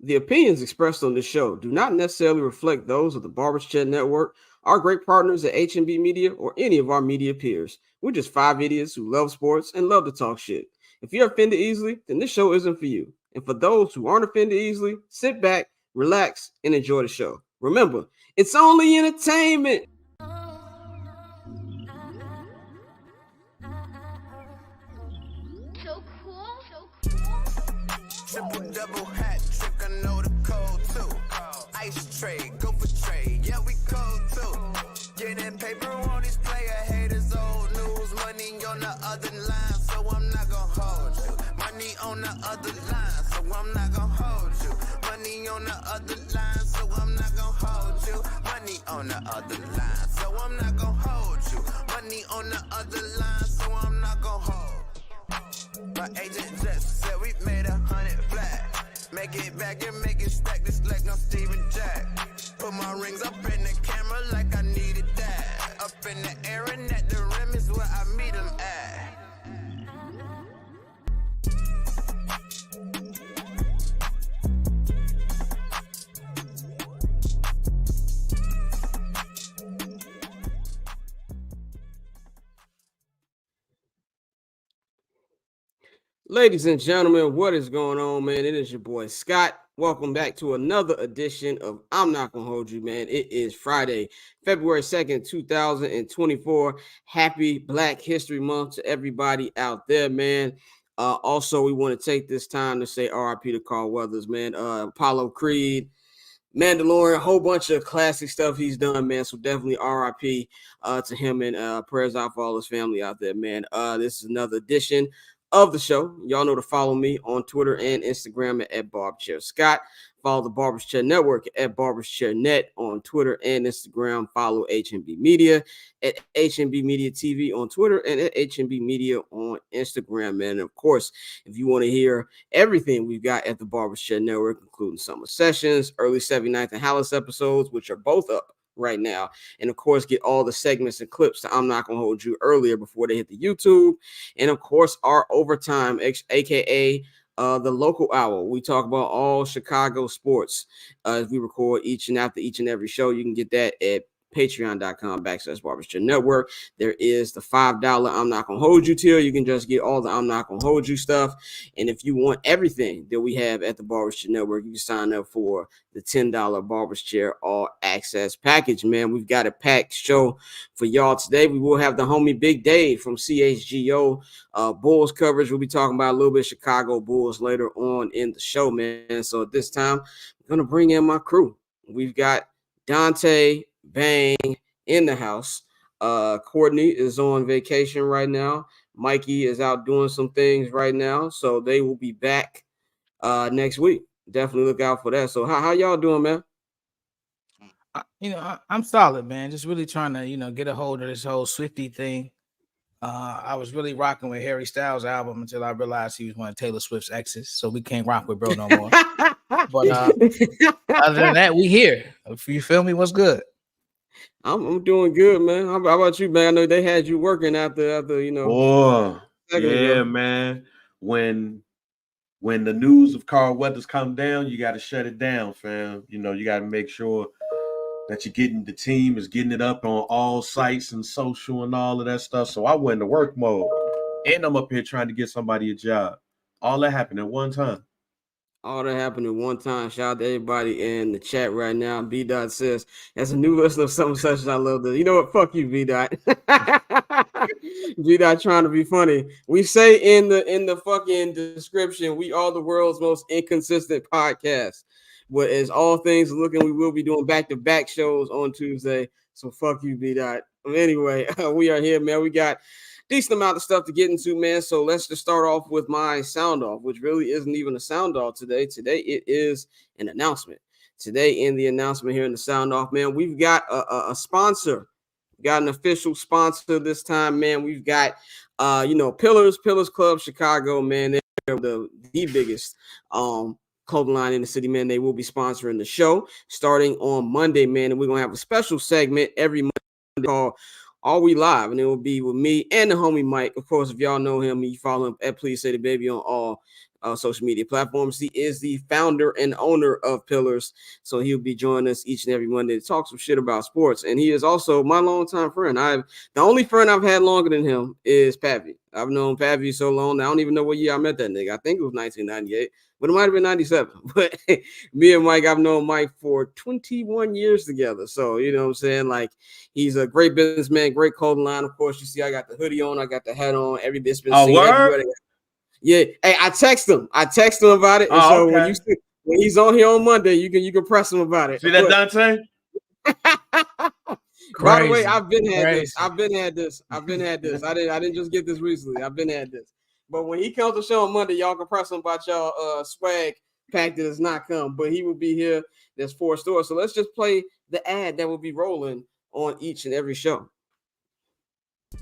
The opinions expressed on this show do not necessarily reflect those of the Barber's Chat Network, our great partners at H&B Media, or any of our media peers. We're just five idiots who love sports and love to talk shit. If you're offended easily, then this show isn't for you. And for those who aren't offended easily, sit back, relax, and enjoy the show. Remember, it's only entertainment. So cool. Triple double hat trick, I know the code too. Ice trade, go for trade, yeah we cold too. Getting paper on these player haters, old news. Money on the other line, so I'm not gonna hold you. Money on the other line, so I'm not gonna hold you. Money on the other line, so I'm not gonna hold you. Money on the other line, so I'm not gonna hold you. Money on the other line, so I'm not gonna hold. My agent just said we made 100 flat. Make it back and make it stack this like I'm Steven Jack. Put my rings up in the camera like I needed that. Up in the air and at the rim is where I meet them at. Ladies and gentlemen, what is going on, man? It is your boy Scott. Welcome back to another edition of I'm Not Gonna Hold You, man. It is Friday, February 2nd, 2024. Happy Black History Month to everybody out there, man. Also, we want to take this time to say RIP to Carl Weathers, man. Apollo Creed, Mandalorian, a whole bunch of classic stuff he's done, man. So definitely RIP to him, and prayers out for all his family out there, man. This is another edition of the show. Y'all know to follow me on Twitter and Instagram at BarbChair Scott. Follow the Barber's Chair Network at Barber's Chair Net on Twitter and Instagram. Follow HNB Media at HNB Media TV on Twitter and at HNB Media on Instagram. And of course, if you want to hear everything we've got at the Barber's Chair Network, including summer sessions, early 79th and Hallis episodes, which are both up right now, and of course get all the segments and clips that I'm Not Gonna Hold You earlier before they hit the YouTube, and of course our overtime, aka the local hour. We talk about all Chicago sports as we record each and after each and every show. You can get that at patreon.com/Barber's Chair Network. There is the $5 I'm Not Gonna Hold You tier. You can just get all the I'm Not Gonna Hold You stuff. And if you want everything that we have at the Barber's Chair Network, you can sign up for the $10 Barber's Chair All Access package, man. We've got a packed show for y'all today. We will have the homie Big Dave from CHGO Bulls coverage. We'll be talking about a little bit of Chicago Bulls later on in the show, man. So at this time, I'm going to bring in my crew. We've got Dante Bang in the house. Courtney is on vacation right now. Mikey is out doing some things right now, so they will be back next week. Definitely look out for that. So how y'all doing, man? I'm solid, man. Just really trying to get a hold of this whole Swiftie thing. I was really rocking with Harry Styles' album until I realized he was one of Taylor Swift's exes, so we can't rock with bro no more. But other than that, we here. If you feel me, what's good? I'm doing good, man. How about you, man? I know they had you working after Oh, yeah, man. When the news of Carl Weathers come down, you got to shut it down, fam. You got to make sure that the team is getting it up on all sites and social and all of that stuff. So I went into work mode, and I'm up here trying to get somebody a job. All that happened at one time. All that happened at one time. Shout out to everybody in the chat right now. B Dot says, as a new listener of something such as I love this. You know what? Fuck you, B Dot. B Dot trying to be funny. We say in the fucking description, we are the world's most inconsistent podcast. But as all things are looking, we will be doing back-to-back shows on Tuesday. So fuck you, B Dot. Anyway, we are here, man. We got decent amount of stuff to get into, man. So let's just start off with my sound off, which really isn't even a sound off today. Today it is an announcement. Today in the announcement here in the sound off, man, we've got a sponsor. We got an official sponsor this time, man. We've got Pillars Club Chicago, man. They're the biggest clothing line in the city, man. They will be sponsoring the show starting on Monday, man. And we're gonna have a special segment every Monday called All We Live, and it will be with me and the homie Mike. Of course, if y'all know him, you follow him at Please Say the Baby on all social media platforms. He is the founder and owner of Pillars, so he'll be joining us each and every Monday to talk some shit about sports. And he is also my longtime friend. The only friend I've had longer than him is Pappy. I've known Pappy so long, I don't even know what year I met that nigga. I think it was 1998, but it might have been 97. But me and Mike, I've known Mike for 21 years together. So, you know what I'm saying? Like, he's a great businessman, great clothing line. Of course, you see I got the hoodie on, I got the hat on, every bit's been singing everywhere. Yeah, hey, I text him about it. And so okay. when he's on here on Monday, you can press him about it. See that, Dante? By the way, I've been had this. I didn't just get this recently. I've been had this. But when he comes to show on Monday, y'all can press him about y'all swag pack that has not come. But he will be here. There's 4 stores. So let's just play the ad that will be rolling on each and every show.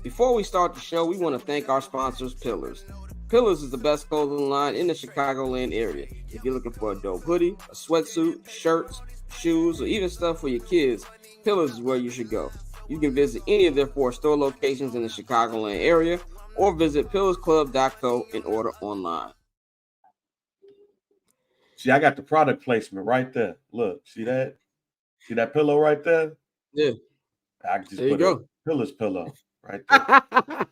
Before we start the show, we want to thank our sponsors, Pillars. Pillars is the best clothing line in the Chicagoland area. If you're looking for a dope hoodie, a sweatsuit, shirts, shoes, or even stuff for your kids, Pillars is where you should go. You can visit any of their 4 store locations in the Chicagoland area or visit pillarsclub.co and order online. See, I got the product placement right there. Look, see that? See that pillow right there? Yeah. I can just put a Pillars pillow right there.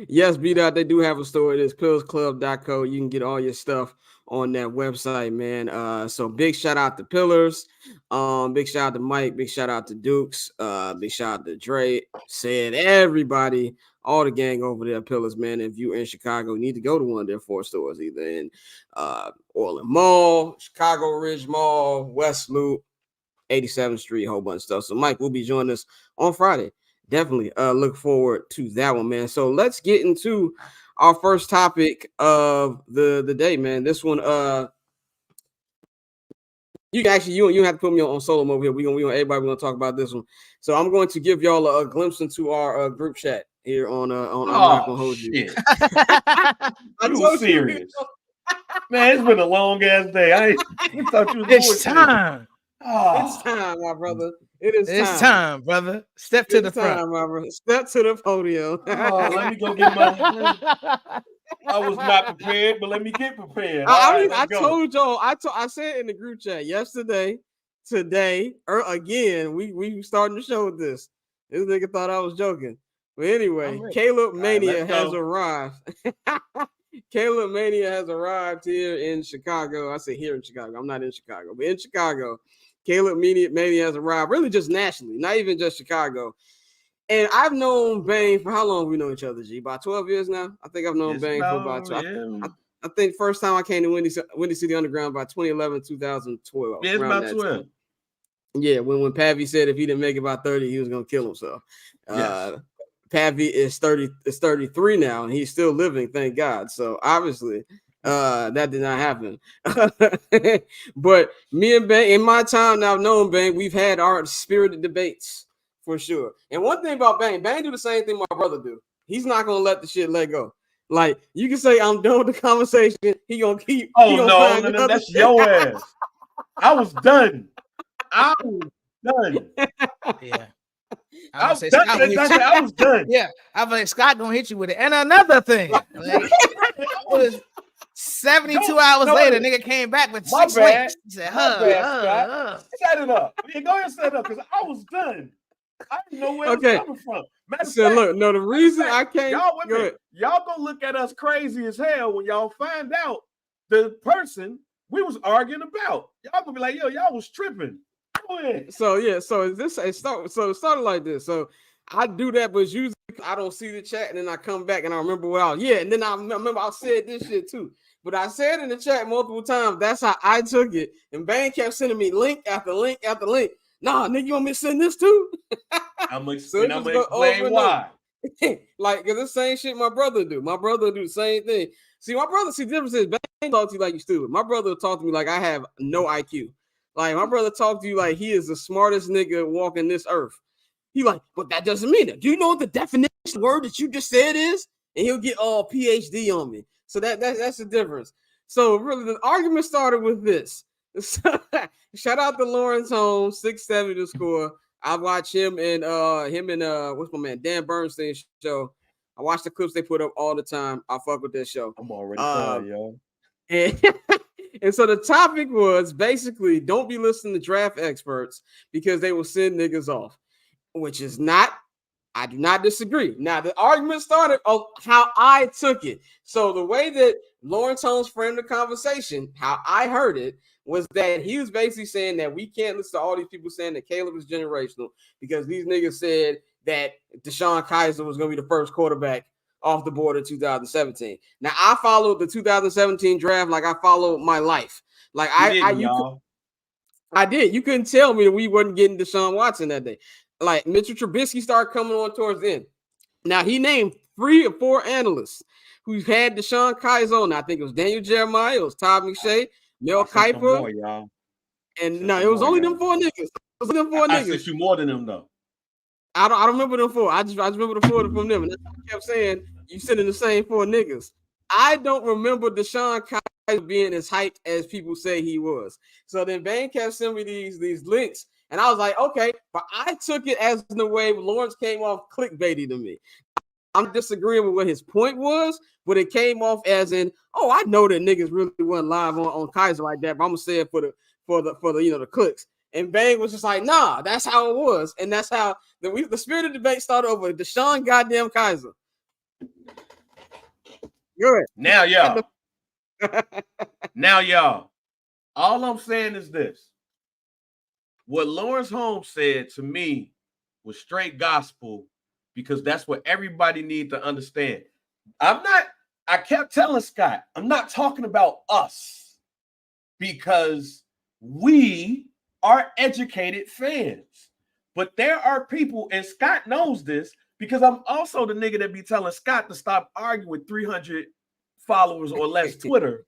Yes, B-Dot, they do have a store. It is pillarsclub.co. You can get all your stuff on that website, man. So big shout out to Pillars. Big shout out to Mike. Big shout out to Dukes. Big shout out to Dre. Said everybody, all the gang over there at Pillars, man. If you're in Chicago, you need to go to one of their 4 stores, either in Orland Mall, Chicago Ridge Mall, West Loop, 87th Street, a whole bunch of stuff. So Mike will be joining us on Friday. Definitely look forward to that one, man. So let's get into our first topic of the day, man. This one, you don't have to put me on solo mode here. We gonna everybody gonna talk about this one. So I'm going to give y'all a glimpse into our group chat here on I'm not gonna hold you. I'm serious, man. It's been a long ass day. I thought you was it's time. It's time, my brother. It's time, brother. Step to the front, my brother. Step to the podium. Let me go get my. I was not prepared, but let me get prepared. I told y'all. I said in the group chat yesterday, today, or again. We starting the show with this. This nigga thought I was joking, but anyway, Caleb Mania has arrived. Caleb Mania has arrived here in Chicago. I say here in Chicago. I'm not in Chicago, but in Chicago. Caleb Mania has arrived, really just nationally, not even just Chicago. And I've known Bane for how long we know each other, G? About 12 years now? I think I've known Bane for about 12. Yeah. I think first time I came to Windy City Underground by 2011, 2012. Yeah, it's about 12. Time. Yeah, when Pavy said if he didn't make it by 30, he was going to kill himself. Yes. Pavy is 33 now, and he's still living, thank God. So obviously, that did not happen. But me and Bang, in my time now, I've known Bang, we've had our spirited debates for sure. And one thing about Bang do the same thing my brother do. He's not gonna let the shit let go. Like, you can say I'm done with the conversation. He gonna keep. Oh no, that's your ass. I was done. Yeah. I was done. Yeah, I was like, Scott gonna hit you with it. And another thing, like, 72 hours later, nigga came back with 6 links. He said, Set it up. Yeah, go ahead and set it up, because I was done. I didn't know where it was coming from. So look, no, the reason I can't. Y'all gonna look at us crazy as hell when y'all find out the person we was arguing about. Y'all gonna be like, yo, y'all was tripping. Go ahead. So yeah, it started like this. So I do that, but usually I don't see the chat, and then I come back and I remember and then I remember I said this shit too. But I said in the chat multiple times, that's how I took it. And Bane kept sending me link after link after link. Nah, nigga, you want me to send this too? I'm gonna explain why. Like, because the same shit my brother do. My brother do the same thing. See, the difference is Bane talk to you like you stupid. My brother talk to me like I have no IQ. Like, my brother talk to you like he is the smartest nigga walking this earth. He like, but that doesn't mean it. Do you know what the definition of the word that you just said is? And he'll get all PhD on me. So that's the difference. So really, the argument started with this. Shout out to Lawrence Holmes, 670 to score. I watch him and what's my man Dan Bernstein show. I watch the clips they put up all the time. I fuck with this show. I'm already crying, yo. And, and so the topic was basically don't be listening to draft experts because they will send niggas off, which is not. I do not disagree. Now, the argument started of how I took it. So the way that Lawrence Holmes framed the conversation, how I heard it, was that he was basically saying that we can't listen to all these people saying that Caleb is generational because these niggas said that DeShone Kizer was going to be the first quarterback off the board in 2017. Now, I followed the 2017 draft like I followed my life. Like I did. You couldn't tell me that we wasn't getting Deshaun Watson that day. Like Mitchell Trubisky started coming on towards the end. Now he named 3 or 4 analysts who had DeShone Kizer on. I think it was Daniel Jeremiah, it was Todd McShay, Mel Kiper, and no, it was only them 4 niggas. It was them 4 niggas. I sent you more than them though. I don't remember them 4. I just remember the 4 from them. And that's what I kept saying. You sending the same 4 niggas. I don't remember DeShone Kizer being as hyped as people say he was. So then Bane kept sending me these links. And I was like, okay, but I took it as in the way Lawrence came off clickbaity to me. I'm disagreeing with what his point was, but it came off as in, oh, I know that niggas really wasn't live on Kizer like that, but I'm gonna say it for the the clicks. And Bang was just like, nah, that's how it was, and that's how the spirit of debate started over DeShone goddamn Kizer. Good. Now y'all. All I'm saying is this. What Lawrence Holmes said to me was straight gospel because that's what everybody needs to understand. I kept telling Scott, I'm not talking about us because we are educated fans. But there are people, and Scott knows this because I'm also the nigga that be telling Scott to stop arguing with 300 followers or less Twitter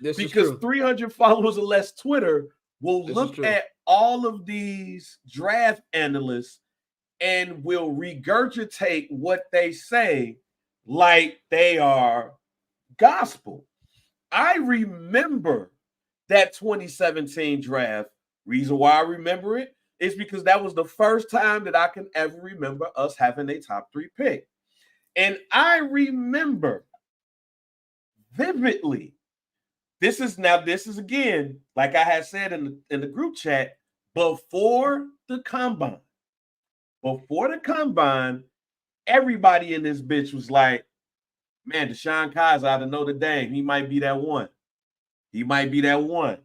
because 300 followers or less Twitter will look at all of these draft analysts and will regurgitate what they say like they are gospel. I remember that 2017 draft. Reason why I remember it is because that was the first time that I can ever remember us having a top 3 pick. And I remember vividly. This is again, like I had said in the group chat, before the combine. Before the combine, everybody in this bitch was like, man, DeShone Kizer out of Notre Dame, he might be that one. He might be that one.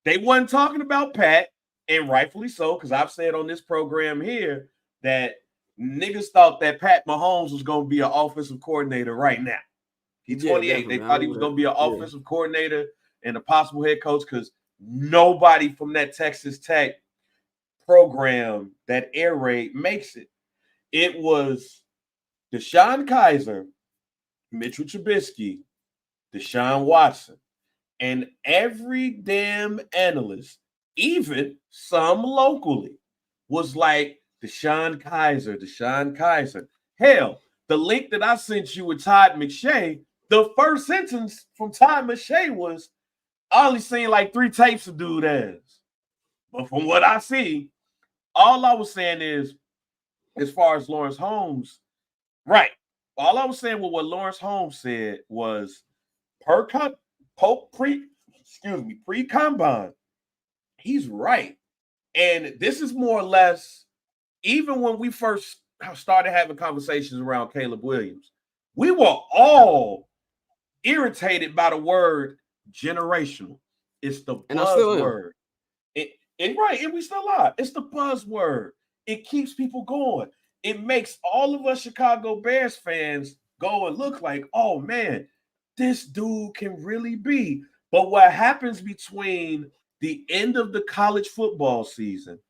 They wasn't talking about Pat, and rightfully so, because I've said on this program here that niggas thought that Pat Mahomes was going to be an offensive coordinator right now. He's 28. They thought he was going to be an offensive coordinator and a possible head coach because nobody from that Texas Tech program, that air raid, makes it. It was DeShone Kizer, Mitchell Trubisky, Deshaun Watson, and every damn analyst, even some locally, was like, DeShone Kizer. Hell, the link that I sent you with Todd McShay, the first sentence from Todd McShay was, I only seen like 3 tapes of dude ass. But from what I see, all I was saying is, as far as Lawrence Holmes, right. All I was saying with what Lawrence Holmes said was pre-combine, he's right. And this is more or less, even when we first started having conversations around Caleb Williams, we were all irritated by the word generational. It's the buzzword. And we still are. It's the buzzword. It keeps people going. It makes all of us Chicago Bears fans go and look like, oh man, this dude can really be. But what happens between the end of the college football season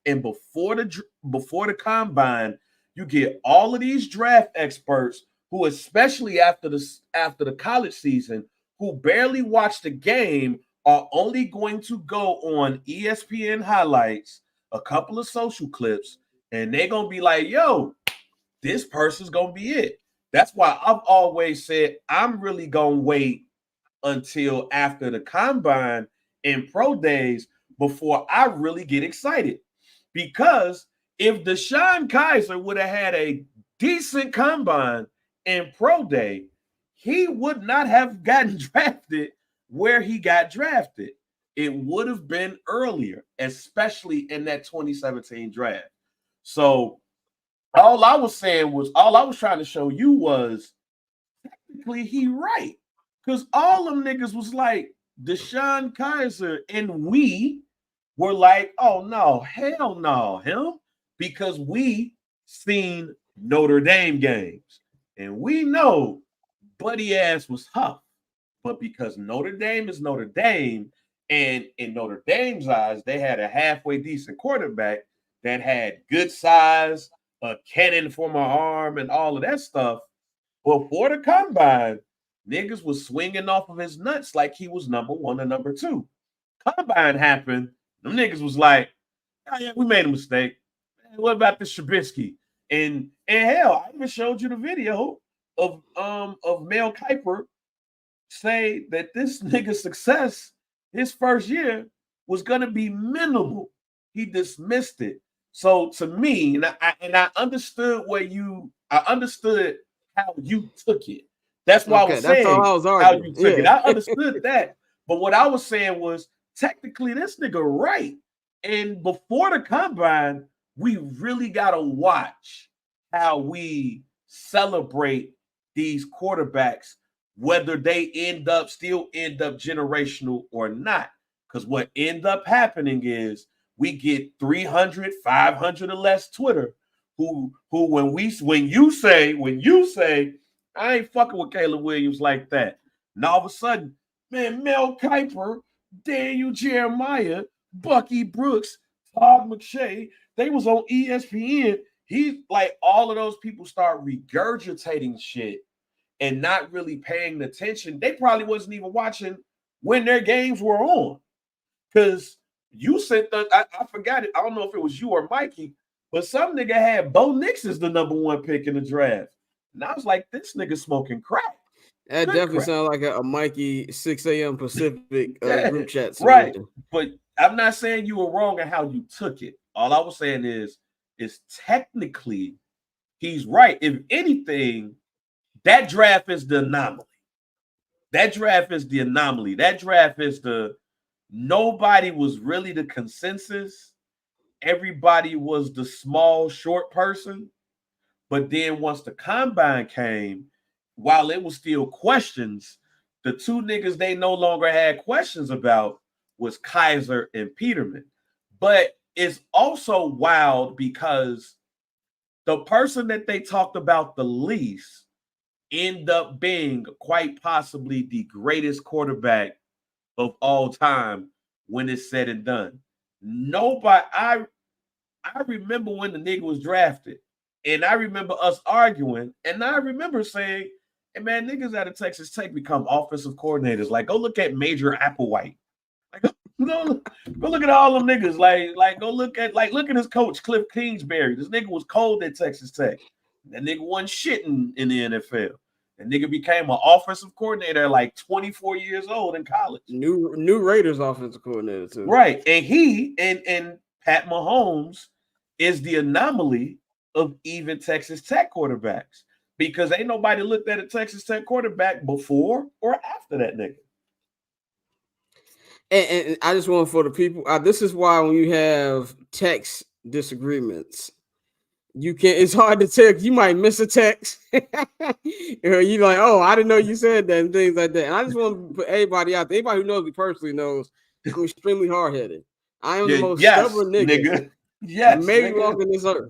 and before the combine, you get all of these draft experts who, especially after the college season, who barely watch the game, are only going to go on ESPN highlights, a couple of social clips, and they're going to be like, yo, this person's going to be it. That's why I've always said I'm really going to wait until after the combine and pro days before I really get excited. Because if Deshaun Kaiser would have had a decent combine and pro day, he would not have gotten drafted where he got drafted. It would have been earlier, especially in that 2017 draft. So all I was trying to show you was technically he right. Because all them niggas was like Deshaun Kaiser, and we were like, oh no, hell no, him. Because we seen Notre Dame games. And we know Buddy ass was tough. But because Notre Dame is Notre Dame, and in Notre Dame's eyes, they had a halfway decent quarterback that had good size, a cannon for my arm, and all of that stuff. Before the combine, niggas was swinging off of his nuts like he was number one or number two. Combine happened. Them niggas was like, oh, yeah, we made a mistake. What about this Trubisky? And hell, I even showed you the video of Mel Kiper say that this nigga's success his first year was gonna be minimal. He dismissed it. So to me, I understood I understood how you took it. That's why I was saying how you took it. I understood that. But what I was saying was technically this nigga right. And before the combine, we really gotta watch how we celebrate these quarterbacks, whether they still end up generational or not. Because what end up happening is we get 300, 500 or less Twitter who when you say I ain't fucking with Caleb Williams like that. And all of a sudden, man, Mel Kiper, Daniel Jeremiah, Bucky Brooks, Todd McShay, they was on ESPN. He's like, all of those people start regurgitating shit and not really paying attention. They probably wasn't even watching when their games were on. Because you said that, I forgot it. I don't know if it was you or Mikey, but some nigga had Bo Nix as the number one pick in the draft. And I was like, this nigga smoking crack. That definitely sounds like a Mikey 6 a.m. Pacific group chat. Right. But I'm not saying you were wrong in how you took it. All I was saying is technically he's right. If anything, that draft is the anomaly. That draft is nobody was really the consensus. Everybody was the small, short person. But then once the combine came, while it was still questions, the two niggas they no longer had questions about was Kaiser and Peterman. But it's also wild because the person that they talked about the least end up being quite possibly the greatest quarterback of all time when it's said and done. Nobody, I remember when the nigga was drafted, and I remember us arguing, and I remember saying, hey man, niggas out of Texas Tech become offensive coordinators. Like, go look at Major Applewhite. Like, go look at all them niggas. Like, go look at his coach, Cliff Kingsbury. This nigga was cold at Texas Tech. That nigga wasn't shitting in the NFL. That nigga became an offensive coordinator at like 24 years old in college. New Raiders offensive coordinator too. Right. And he and Pat Mahomes is the anomaly of even Texas Tech quarterbacks. Because ain't nobody looked at a Texas Tech quarterback before or after that nigga. And I just want for the people, this is why when you have text disagreements, it's hard to tell. You might miss a text. You're like, oh, I didn't know you said that and things like that. And I just want to put everybody out there. Anybody who knows me personally knows I'm extremely hard-headed. I am the most stubborn nigga. Yes, maybe walking this earth.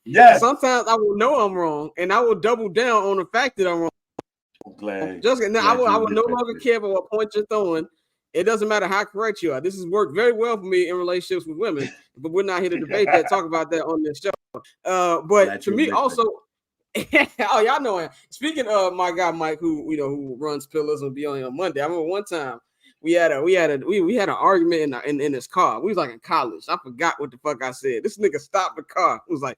Yes. Sometimes I will know I'm wrong, and I will double down on the fact that I'm wrong. I'm glad. I will no longer care about what point you're throwing. It doesn't matter how correct you are. This has worked very well for me in relationships with women, but we're not here to debate that, talk about that on this show. But to me, also, oh, y'all know him. Speaking of my guy Mike, who runs Pillars and be on Monday. I remember one time we had an argument in his car. We was like in college. I forgot what the fuck I said. This nigga stopped the car. He was like,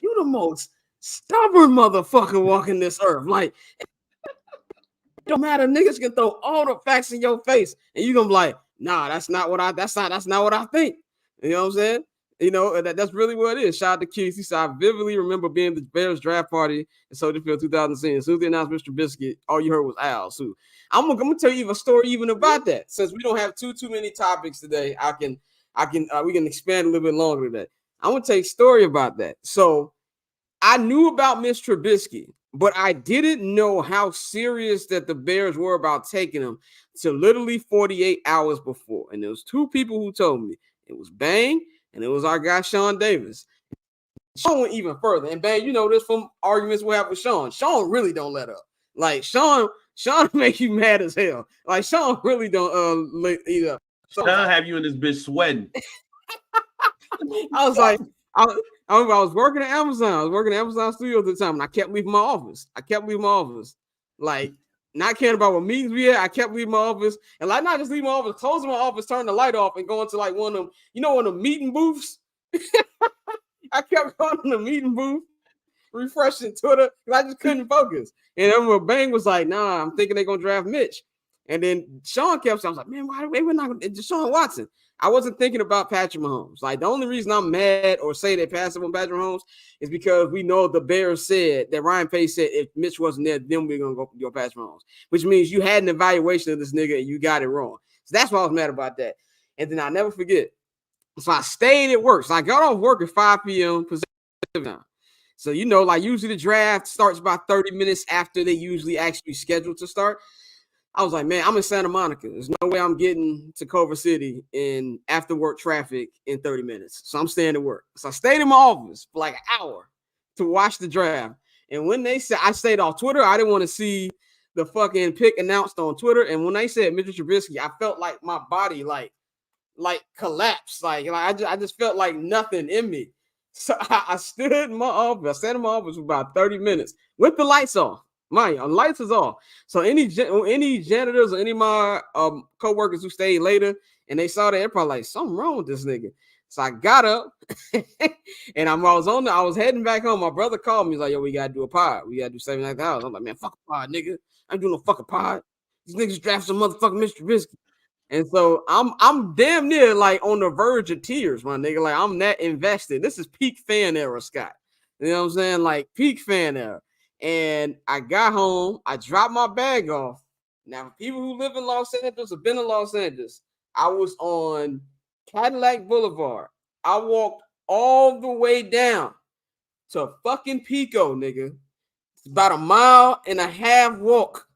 "You the most stubborn motherfucker walking this earth." Like, don't matter. Niggas can throw all the facts in your face, and you gonna be like, "Nah, that's not what I think." You know what I'm saying? You know, that's really what it is. Shout out to Keith. He said, I vividly remember being the Bears draft party in Soldier Field 2010. As soon as they announced Mr. Biscuit, all you heard was Al. So I'm gonna tell you a story even about that. Since we don't have too many topics today, we can expand a little bit longer today. I'm gonna tell you a story about that. So I knew about Mr. Trubisky, but I didn't know how serious that the Bears were about taking him till literally 48 hours before. And there was two people who told me. It was Bang and it was our guy Sean Davis. Sean went even further. And Bang, you know this from arguments we have with Sean. Sean really don't let up. Like Sean make you mad as hell. Like Sean really don't let either. Sean have you in this bitch sweating. I was like, I was working at Amazon. I was working at Amazon Studios at the time, and I kept leaving my office. Like, not caring about what meetings we had. I kept leaving my office. And like not just leaving my office, closing my office, turning the light off, and going to like one of them, one of the meeting booths. I kept going to the meeting booth, refreshing Twitter, because I just couldn't focus. And then Bang was like, nah, I'm thinking they're gonna draft Mitch. And then Sean kept saying, I was like, man, why we're not gonna Deshaun Watson? I wasn't thinking about Patrick Mahomes. Like the only reason I'm mad or say they passed up on Patrick Mahomes is because we know the Bears said that Ryan Pace said if Mitch wasn't there, then we're gonna go Patrick Mahomes, which means you had an evaluation of this nigga and you got it wrong. So that's why I was mad about that. And then I never forget. So I stayed at work. So I got off work at 5 p.m. Pacific time. So like usually the draft starts about 30 minutes after they usually actually scheduled to start. I was like, man, I'm in Santa Monica. There's no way I'm getting to Culver City in after work traffic in 30 minutes. So I'm staying at work. So I stayed in my office for like an hour to watch the draft. And when they said, I stayed off Twitter, I didn't want to see the fucking pick announced on Twitter. And when they said Mitchell Trubisky, I felt like my body like collapsed. Like I just felt like nothing in me. So I stood in my office. I sat in my office for about 30 minutes with the lights off. My lights is off. So any janitors or any of my co-workers who stayed later and they saw that, they're probably like, something wrong with this nigga. So I got up and I was heading back home. My brother called me. He's like, yo, we gotta do a pod. We gotta do 79,000. I'm like, man, fuck a pod, nigga. I ain't doing no fucking pod. These niggas draft some motherfucking Mr. Trubisky. And so I'm damn near like on the verge of tears, my nigga. Like I'm that invested. This is peak fan era, Scott. You know what I'm saying? Like peak fan era. And I got home. I dropped my bag off. Now, for people who live in Los Angeles or been in Los Angeles, I was on Cadillac Boulevard. I walked all the way down to fucking Pico, nigga. It's about 1.5 miles walk.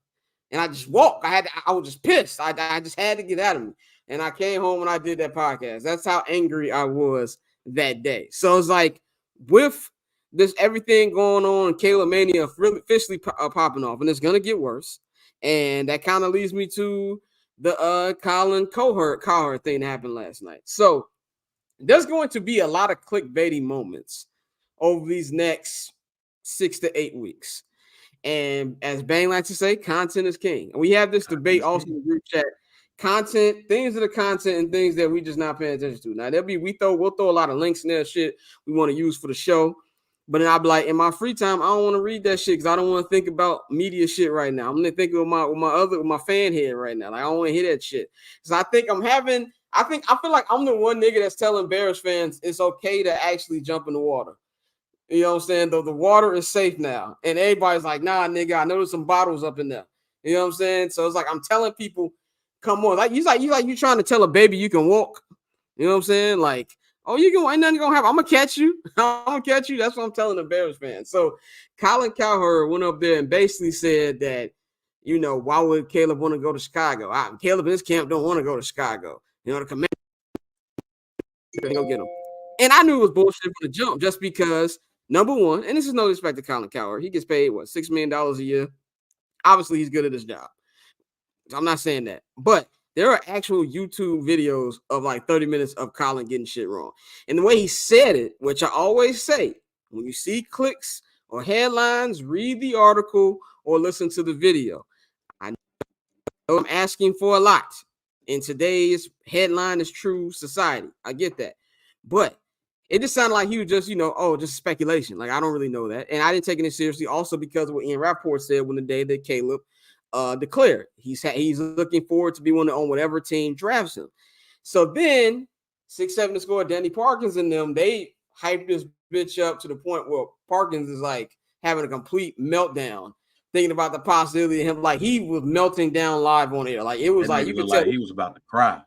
And I just walked. I was just pissed. I just had to get out of me. And I came home and I did that podcast. That's how angry I was that day. So it's like with this everything going on, Caleb Mania officially popping off, and it's gonna get worse. And that kind of leads me to the Colin Cowherd thing that happened last night. So there's going to be a lot of clickbaity moments over these next 6 to 8 weeks. And as Bang likes to say, content is king. And we have this debate also in the group chat. Content, things that are content and things that we just not paying attention to. Now we'll throw a lot of links in there, shit we want to use for the show. But then I'll be like, in my free time, I don't want to read that shit because I don't want to think about media shit right now. I'm gonna think with my fan head right now. Like I don't want to hear that shit. So I feel like I'm the one nigga that's telling Bears fans it's okay to actually jump in the water. You know what I'm saying? Though the water is safe now. And everybody's like, nah, nigga, I know there's some bottles up in there. You know what I'm saying? So it's like I'm telling people, come on. Like you trying to tell a baby you can walk. You know what I'm saying? Like, oh, ain't nothing gonna happen. I'm gonna catch you. That's what I'm telling the Bears fans. So Colin Cowherd went up there and basically said that, why would Caleb want to go to Chicago? Caleb and his camp don't want to go to Chicago. The commander go get him. And I knew it was bullshit from the jump just because, number one, and this is no respect to Colin Cowherd. He gets paid, $6 million a year. Obviously, he's good at his job. So I'm not saying that. But there are actual YouTube videos of like 30 minutes of Colin getting shit wrong. And the way he said it, which I always say, when you see clicks or headlines, read the article or listen to the video. I know I'm asking for a lot in today's headline is true society. I get that. But it just sounded like he was just, just speculation. Like, I don't really know that. And I didn't take it seriously also because of what Ian Rappaport said when the day that Caleb declared. He's looking forward to be on whatever team drafts him. So then 6'7" to score. Danny Parkins and them, they hyped this bitch up to the point where Parkins is like having a complete meltdown, thinking about the possibility of him. Like he was melting down live on air. Like it was like you could tell like he was about to cry.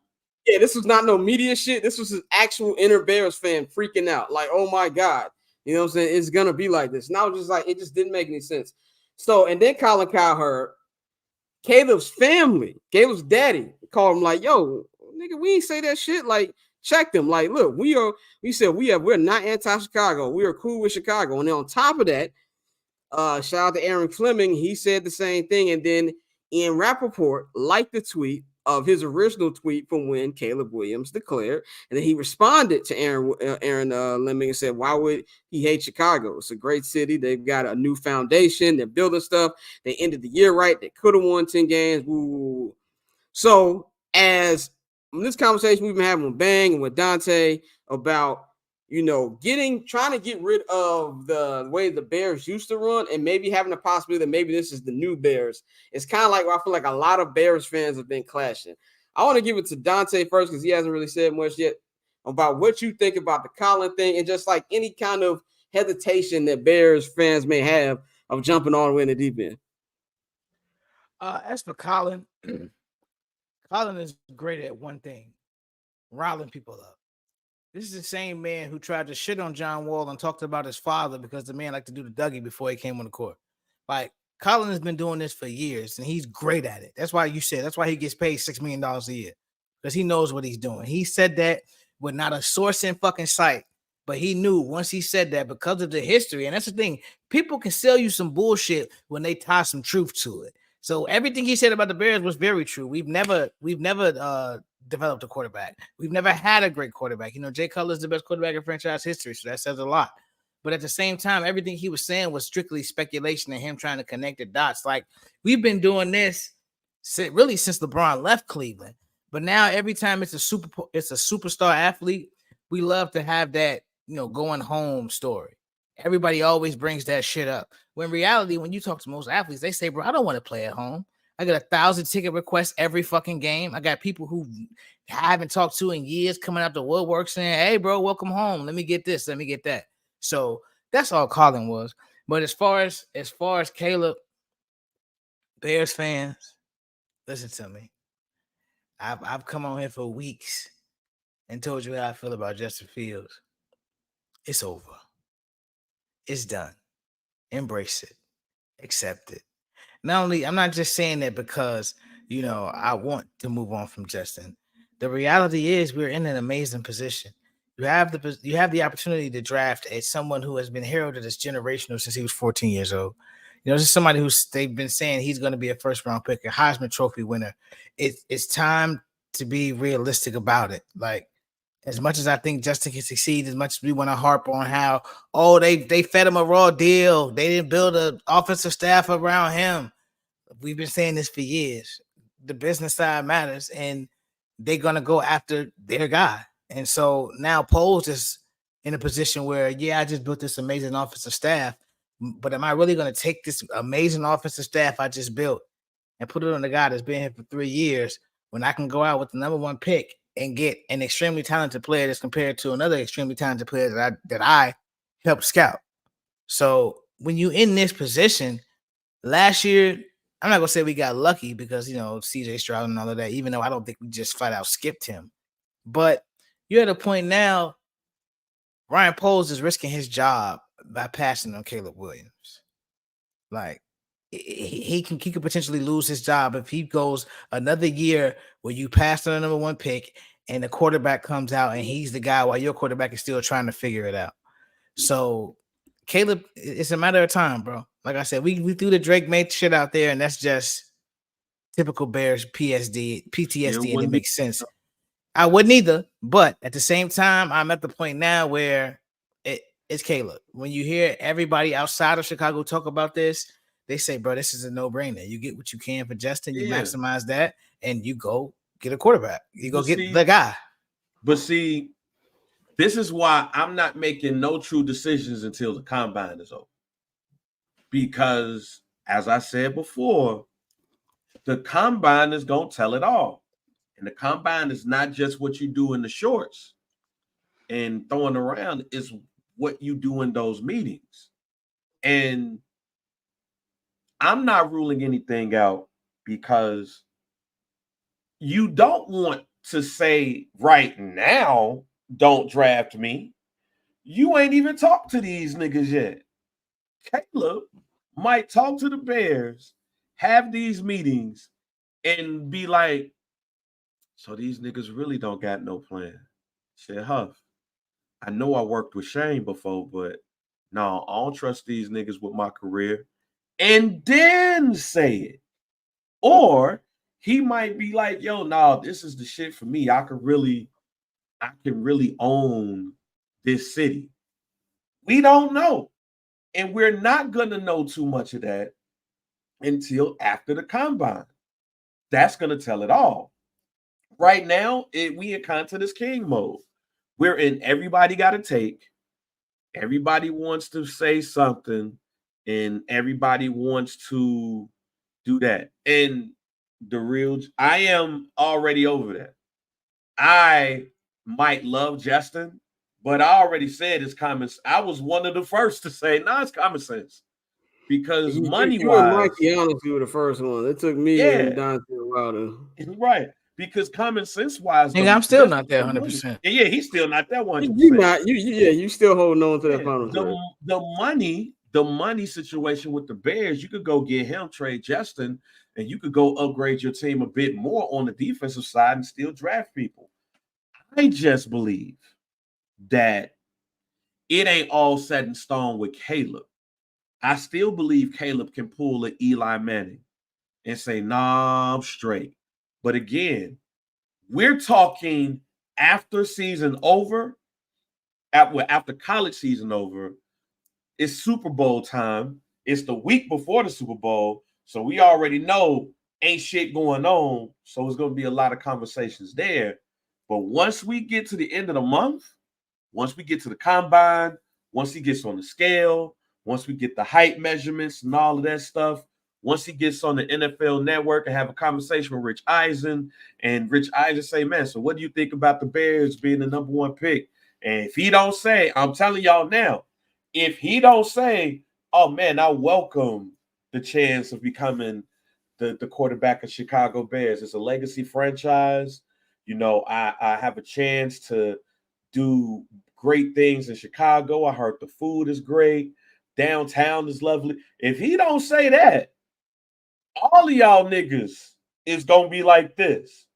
Yeah, this was not no media shit. This was his actual inner Bears fan freaking out. Like, oh my God. You know what I'm saying? It's gonna be like this. And I was just like, it just didn't make any sense. So, and then Colin Cowherd, Caleb's family, Caleb's daddy, called him like, yo, nigga, we ain't say that shit. Like, check them. Like, look, we're not anti-Chicago. We are cool with Chicago. And then on top of that, shout out to Aaron Fleming. He said the same thing. And then Ian Rappaport liked the tweet of his original tweet from when Caleb Williams declared. And then he responded to Aaron Fleming and said, why would he hate Chicago? It's a great city. They've got a new foundation. They're building stuff. They ended the year right. They could have won 10 games. Woo. So as this conversation we've been having with Bang and with Dante about, trying to get rid of the way the Bears used to run and maybe having the possibility that maybe this is the new Bears. It's kind of like I feel like a lot of Bears fans have been clashing. I want to give it to Dante first because he hasn't really said much yet about what you think about the Colin thing and just like any kind of hesitation that Bears fans may have of jumping all the way in the deep end. As for Colin, Colin is great at one thing, riling people up. This is the same man who tried to shit on John Wall and talked about his father because the man liked to do the Dougie before he came on the court. Like, Colin has been doing this for years, and he's great at it. That's why he gets paid $6 million a year, because he knows what he's doing. He said that with not a source in fucking sight, but he knew once he said that because of the history. And that's the thing. People can sell you some bullshit when they tie some truth to it. So everything he said about the Bears was very true. We've never developed a quarterback. We've never had a great quarterback. Jay Cutler is the best quarterback in franchise history, so that says a lot. But at the same time, everything he was saying was strictly speculation and him trying to connect the dots. Like, we've been doing this really since LeBron left Cleveland. But now every time it's a superstar athlete, we love to have that, going home story. Everybody always brings that shit up. When in reality, when you talk to most athletes, they say, bro, I don't want to play at home. I got 1,000 ticket requests every fucking game. I got people who I haven't talked to in years coming out the woodwork saying, hey, bro, welcome home. Let me get this. Let me get that. So that's all Colin was. But as far as Caleb, Bears fans, listen to me. I've come on here for weeks and told you how I feel about Justin Fields. It's over. It's done. Embrace it. Accept it. I'm not just saying that because, I want to move on from Justin. The reality is we're in an amazing position. You have the opportunity to draft someone who has been heralded as generational since he was 14 years old. This is somebody they've been saying he's going to be a first-round pick, a Heisman Trophy winner. It's time to be realistic about it. Like, as much as I think Justin can succeed, as much as we want to harp on how, they fed him a raw deal. They didn't build an offensive staff around him. We've been saying this for years. The business side matters, and they're going to go after their guy. And so now Poles is in a position where, I just built this amazing offensive staff, but am I really going to take this amazing offensive staff I just built and put it on the guy that's been here for 3 years when I can go out with the number 1 pick and get an extremely talented player that's compared to another extremely talented player that I helped scout? So when you in this position, last year, I'm not going to say we got lucky because, CJ Stroud and all of that, even though I don't think we just flat out skipped him. But you're at a point now, Ryan Poles is risking his job by passing on Caleb Williams. Like, he could potentially lose his job if he goes another year where you pass on the number 1 pick and the quarterback comes out and he's the guy while your quarterback is still trying to figure it out. So Caleb, it's a matter of time, bro. Like I said, we threw the Drake May shit out there, and that's just typical Bears PTSD, and it makes sense. I wouldn't either, but at the same time, I'm at the point now where it's Caleb. When you hear everybody outside of Chicago talk about this, they say, bro, this is a no-brainer. You get what you can for Justin, you maximize that, and you go get a quarterback. You go get the guy. But see, this is why I'm not making no true decisions until the combine is over. Because, as I said before, the combine is going to tell it all. And the combine is not just what you do in the shorts. and throwing around is what you do in those meetings. And I'm not ruling anything out because you don't want to say right now, don't draft me. You ain't even talked to these niggas yet. Caleb might talk to the Bears, have these meetings, and be like, so these niggas really don't got no plan. Shit, Huff. I know I worked with Shane before, but no, I don't trust these niggas with my career. And then say it. Or he might be like, yo, nah, this is the shit for me. I can really own this city. We don't know. And we're not gonna know too much of that until after the combine. That's gonna tell it all. Right now, we in content is king mode. We're in everybody got to take. Everybody wants to say something, and everybody wants to do that. And I am already over that. I might love Justin, but I already said it's common. I was one of the first to say, nah, it's common sense. Because money-wise, and Mikey honestly were the first one. It took me and Dante a while to. Right. Because common sense-wise, I'm still not there 100%. Yeah, he's still not that 100%. You still holding on to that final. The money situation with the Bears, you could go get him, trade Justin, and you could go upgrade your team a bit more on the defensive side and still draft people. I just believe that it ain't all set in stone with Caleb. I still believe Caleb can pull an Eli Manning and say, nah, I'm straight. But again, we're talking after season over, after college season over, it's Super Bowl time. It's the week before the Super Bowl. So we already know ain't shit going on. So it's going to be a lot of conversations there. But once we get to the end of the month, once we get to the combine, once he gets on the scale, once we get the height measurements and all of that stuff, once he gets on the NFL Network and have a conversation with Rich Eisen, and Rich Eisen say, man, so what do you think about the Bears being the number one pick? And if he don't say, I'm telling y'all now, if he don't say, oh, man, I welcome the chance of becoming the quarterback of Chicago Bears. It's a legacy franchise. You know, I have a chance to do great things in Chicago. I heard the food is great. Downtown is lovely. If he don't say that, all of y'all niggas is going to be like this.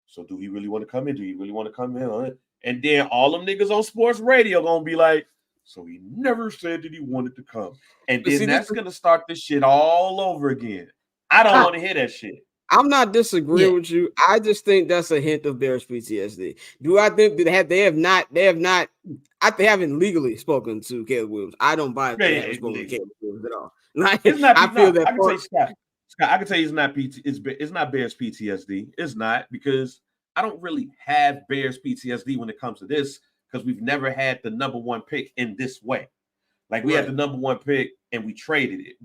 So do he really want to come in? Do he really want to come in? And then all them niggas on sports radio going to be like, so he never said that he wanted to come. And then that's going to start this shit all over again. I don't want to hear that shit. I'm not disagreeing with you. I just think that's a hint of Bears PTSD. Do I think that they haven't legally spoken to Caleb Williams? I don't buy that they haven't spoken to Caleb Williams at all. Like, I can tell you it's not it's not Bears PTSD. It's not, because I don't really have Bears PTSD when it comes to this, because we've never had the number one pick in this way. Like, we had the number one pick and we traded it.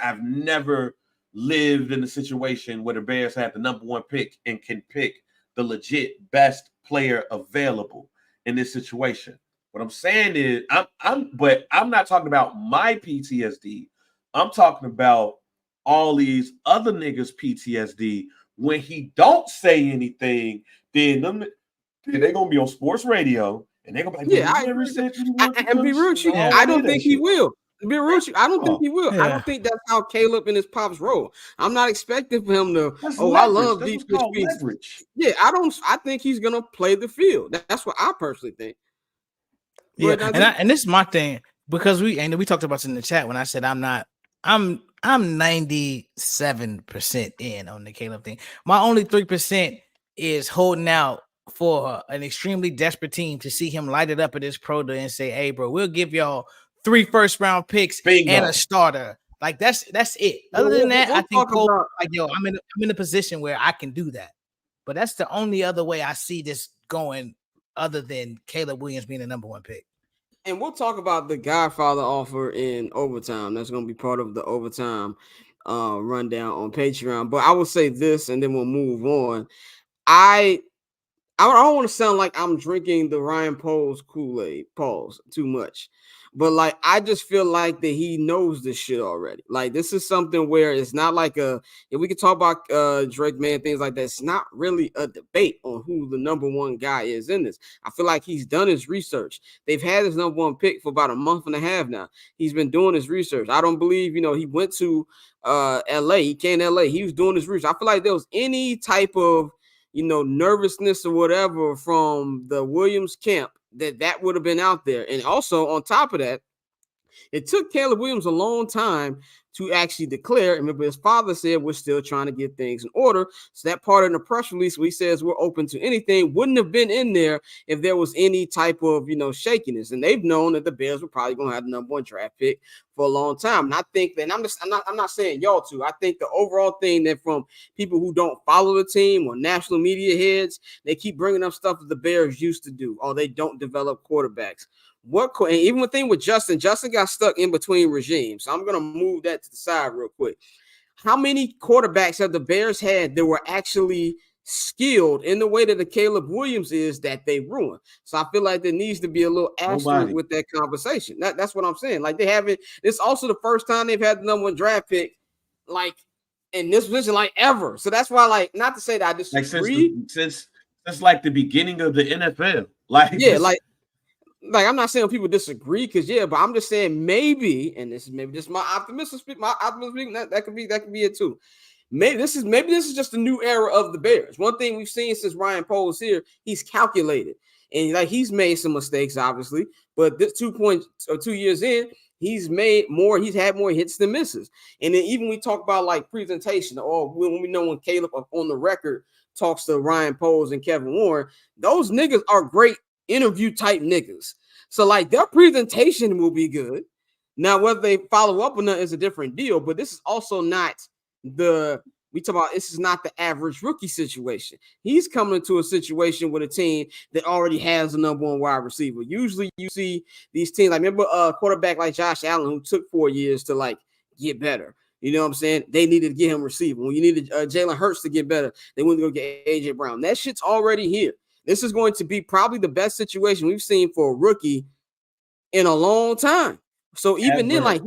I've never lived in a situation where the Bears have the number one pick and can pick the legit best player available in this situation. What I'm saying is, I'm not talking about my PTSD. I'm talking about all these other niggas' PTSD. When he don't say anything, then they're gonna be on sports radio and they're gonna be like, I agree. And be real with you, I don't think he will. Be real with you, I don't think he will. I don't think that's how Caleb and his pops roll. I'm not expecting for him to. I love deep leverage. Yeah, I think he's gonna play the field. That's what I personally think. Yeah, and this is my thing, because we talked about it in the chat when I said I'm 97% in on the Caleb thing. My only 3% is holding out for an extremely desperate team to see him light it up at this pro day and say, hey, bro, we'll give y'all 3 first-round picks and a starter. Like, that's it. Other than that, I think Cole, I'm in a position where I can do that. But that's the only other way I see this going, other than Caleb Williams being the number one pick. And we'll talk about the Godfather offer in overtime. That's going to be part of the overtime rundown on Patreon. But I will say this, and then we'll move on. I I don't want to sound like I'm drinking the Ryan Poles Kool-Aid, pause too much. But like, I just feel like that he knows this shit already. Like, this is something where it's not like if we could talk about Drake, man, things like that. It's not really a debate on who the number one guy is in this. I feel like he's done his research. They've had his number one pick for about a month and a half now. He's been doing his research. I don't believe, he went to LA. He came to LA. He was doing his research. I feel like there was any type of nervousness or whatever from the Williams camp that would have been out there. And also on top of that, it took Caleb Williams a long time to actually declare. Remember, his father said we're still trying to get things in order. So that part of the press release where he says we're open to anything wouldn't have been in there if there was any type of, shakiness. And they've known that the Bears were probably going to have the number one draft pick for a long time. And I think that, I'm not saying y'all too. I think the overall thing that from people who don't follow the team or national media heads, they keep bringing up stuff that the Bears used to do, or they don't develop quarterbacks. And even the thing with Justin got stuck in between regimes. So I'm going to move that to the side real quick. How many quarterbacks have the Bears had that were actually skilled in the way that the Caleb Williams is that they ruined? So I feel like there needs to be a little asterisk with that conversation. That's what I'm saying. Like, they haven't. It's also the first time they've had the number one draft pick, like, in this position, like, ever. So that's why, like, not to say that I disagree. Like since like the beginning of the NFL. Like, yeah, like I'm not saying people disagree, because but I'm just saying maybe, and this is maybe just my optimism speaking. That could be it too. Maybe this is just a new era of the Bears. One thing we've seen since Ryan Poles here, he's calculated, and like, he's made some mistakes, obviously, but this 2 years in, he's had more hits than misses. And then even we talk about like presentation, or when we know when Caleb on the record talks to Ryan Poles and Kevin Warren, those niggas are great interview type niggas. So like, their presentation will be good. Now, whether they follow up or not is a different deal, but this is also not this is not the average rookie situation. He's coming into a situation with a team that already has a number one wide receiver. Usually you see these teams, like, remember a quarterback like Josh Allen, who took 4 years to like get better. You know what I'm saying? They needed to get him receiver. When you needed Jalen Hurts to get better, they went to go get AJ Brown. That shit's already here. This is going to be probably the best situation we've seen for a rookie in a long time. So even then, like,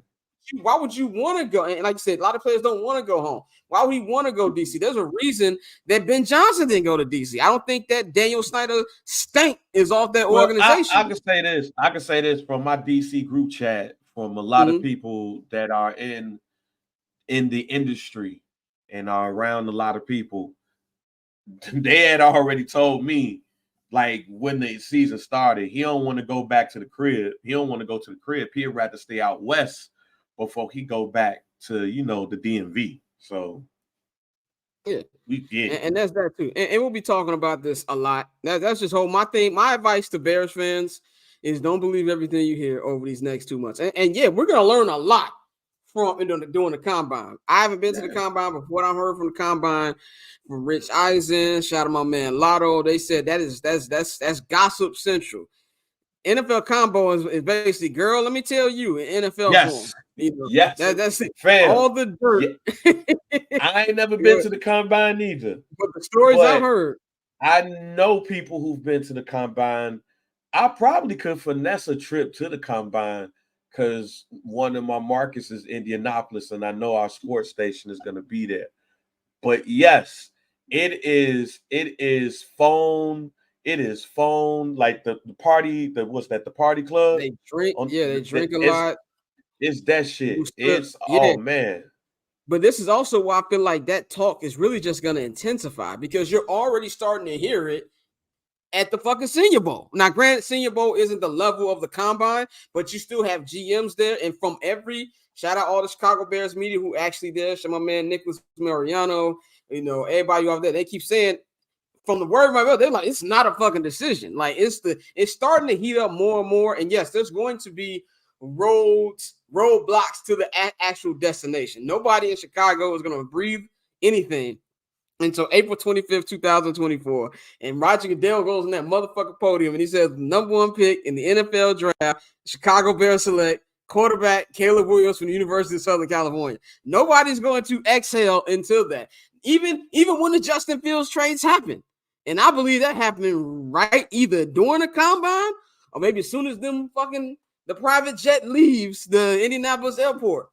why would you want to go? And like you said, a lot of players don't want to go home. Why would he want to go DC? There's a reason that Ben Johnson didn't go to DC. I don't think that Daniel Snyder stank is off that organization. I can say this from my DC group chat, from a lot of people that are in the industry and are around a lot of people. They had already told me, like, when the season started, he don't want to go back to the crib. He don't want to go to the crib. He'd rather stay out west before he go back to, the DMV. So, and that's that too. And we'll be talking about this a lot. That's just my thing. My advice to Bears fans is don't believe everything you hear over these next 2 months. And we're going to learn a lot from doing the combine. I haven't been to the combine, but what I heard from the combine from Rich Eisen, shout out my man Lotto, they said that's gossip central. NFL combo is basically, girl, let me tell you, in NFL form. Yes. That's it. Fam. All the dirt. Yeah. I ain't never been to the combine either. But the stories I've heard. I know people who've been to the combine. I probably could finesse a trip to the combine, because one of my markets is Indianapolis, and I know our sports station is going to be there. But yes, it is phone. It is phone, like the party. The party club? They drink. They drink a lot. It's that shit. Oh man. But this is also why I feel like that talk is really just going to intensify, because you're already starting to hear it at the fucking Senior Bowl. Now, granted, Senior Bowl isn't the level of the combine, but you still have GMs there. And from shout out all the Chicago Bears media who actually there. Shout my man Nicholas Mariano, everybody out there. They keep saying, from the word of my mouth, they're like, it's not a fucking decision. Like, it's starting to heat up more and more. And yes, there's going to be roadblocks to the actual destination. Nobody in Chicago is going to breathe anything until April 25th, 2024. And Roger Goodell goes on that motherfucking podium and he says, number one pick in the NFL draft, Chicago Bears select quarterback Caleb Williams from the University of Southern California. Nobody's going to exhale until that. Even when the Justin Fields trades happen. And I believe that happened right either during the combine or maybe as soon as the private jet leaves the Indianapolis airport,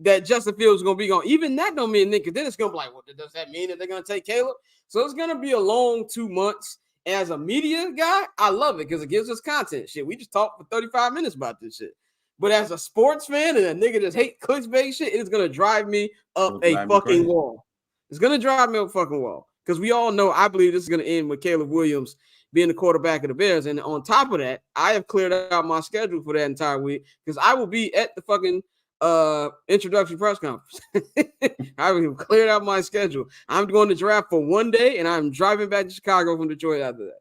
that Justin Fields is going to be gone. Even that don't mean anything, because then it's going to be like, well, does that mean that they're going to take Caleb? So it's going to be a long 2 months. As a media guy, I love it because it gives us content. Shit, we just talked for 35 minutes about this shit. But as a sports fan and a nigga that hate clickbait shit, it is going to drive me up a fucking wall. It's going to drive me up a fucking wall. Because we all know, I believe this is going to end with Caleb Williams being the quarterback of the Bears. And on top of that, I have cleared out my schedule for that entire week because I will be at the fucking introductory press conference. I will cleared out my schedule. I'm going to draft for 1 day and I'm driving back to Chicago from Detroit after that.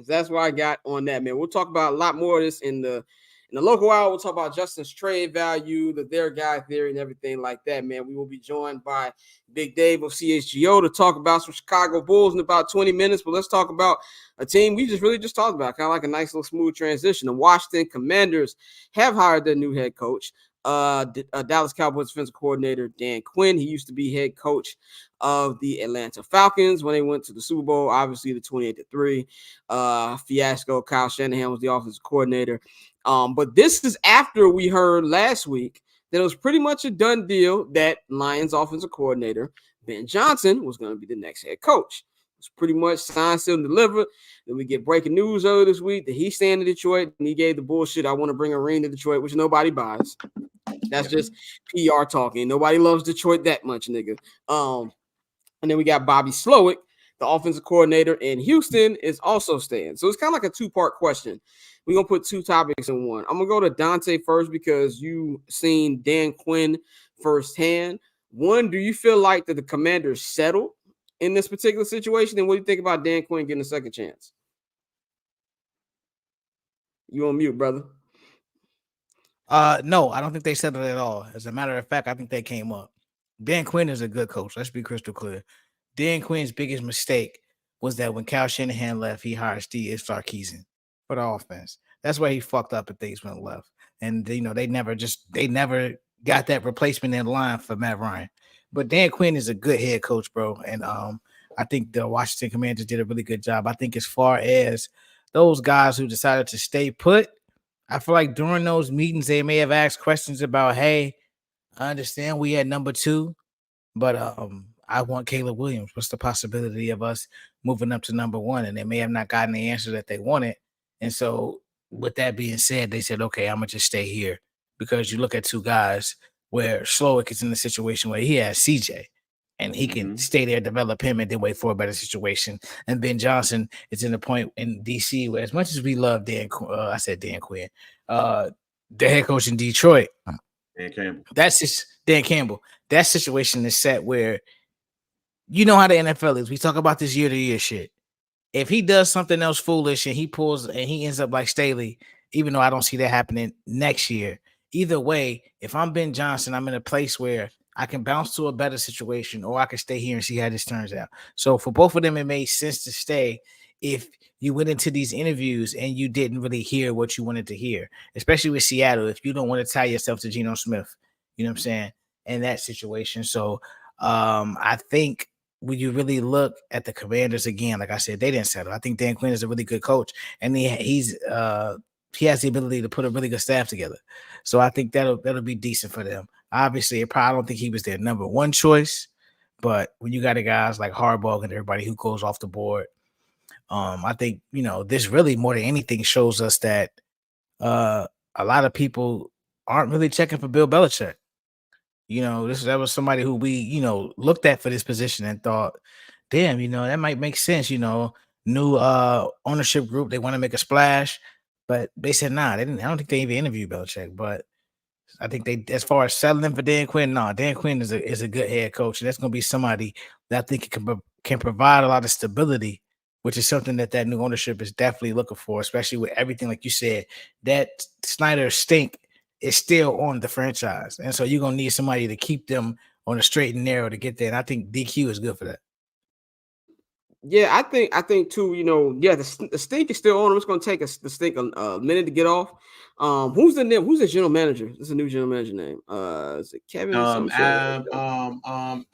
So that's what I got on that, man. We'll talk about a lot more of this in the local hour. We'll talk about Justin's trade value, their guy theory, and everything like that, man. We will be joined by Big Dave of CHGO to talk about some Chicago Bulls in about 20 minutes. But let's talk about a team we just talked about, kind of like a nice little smooth transition. The Washington Commanders have hired their new head coach, Dallas Cowboys defensive coordinator Dan Quinn. He used to be head coach of the Atlanta Falcons when they went to the Super Bowl, obviously the 28-3 fiasco. Kyle Shanahan was the offensive coordinator. But this is after we heard last week that it was pretty much a done deal that Lions offensive coordinator Ben Johnson was going to be the next head coach. It's pretty much signed, sealed, and delivered. Then we get breaking news earlier this week that he's staying in Detroit and he gave the bullshit, I want to bring a ring to Detroit, which nobody buys. That's just PR talking. Nobody loves Detroit that much, nigga. And then we got Bobby Slowick, the offensive coordinator in Houston, is also staying. So it's kind of like a two-part question. We're going to put two topics in one. I'm going to go to Dante first because you seen Dan Quinn firsthand. One, do you feel like that the Commanders settled in this particular situation? And what do you think about Dan Quinn getting a second chance? You on mute, brother. No, I don't think they settled at all. As a matter of fact, I think they came up. Dan Quinn is a good coach. Let's be crystal clear. Dan Quinn's biggest mistake was that when Kyle Shanahan left, he hired Steve Sarkisian for the offense. That's where he fucked up and things went left. And they never got that replacement in line for Matt Ryan. But Dan Quinn is a good head coach, bro. And I think the Washington Commanders did a really good job. I think as far as those guys who decided to stay put, I feel like during those meetings, they may have asked questions about, hey, I understand we at number 2, but I want Caleb Williams. What's the possibility of us moving up to number 1? And they may have not gotten the answer that they wanted. And so with that being said, they said, okay, I'm going to just stay here, because you look at two guys where Slowick is in the situation where he has CJ and he can stay there, develop him, and then wait for a better situation. And Ben Johnson is in the point in DC where, as much as we love Dan Quinn, the head coach in Detroit, Dan Campbell. That's just Dan Campbell. That situation is set where, you know how the NFL is. We talk about this year-to-year shit. If he does something else foolish and he pulls and he ends up like Staley, even though I don't see that happening next year, either way, if I'm Ben Johnson, I'm in a place where I can bounce to a better situation, or I can stay here and see how this turns out. So for both of them, it made sense to stay if you went into these interviews and you didn't really hear what you wanted to hear, especially with Seattle, if you don't want to tie yourself to Geno Smith, you know what I'm saying, in that situation. So I think when you really look at the Commanders again, like I said, they didn't settle. I think Dan Quinn is a really good coach, and he has the ability to put a really good staff together. So I think that'll be decent for them. Obviously, I don't think he was their number 1 choice, but when you got the guys like Harbaugh and everybody who goes off the board, I think, this really more than anything shows us that a lot of people aren't really checking for Bill Belichick. That was somebody who we, looked at for this position and thought, damn, that might make sense. New ownership group, they want to make a splash, but they said, nah, I don't think they even interviewed Belichick. But I think as far as settling for Dan Quinn, Dan Quinn is a good head coach. And that's going to be somebody that I think can provide a lot of stability, which is something that new ownership is definitely looking for, especially with everything, like you said, that Snyder stink is still on the franchise. And so you're going to need somebody to keep them on the straight and narrow to get there. And I think DQ is good for that. Yeah, I think too, the stink is still on him. It's going to take the stink a minute to get off. Who's the general manager? This is a new general manager name. Is it Kevin?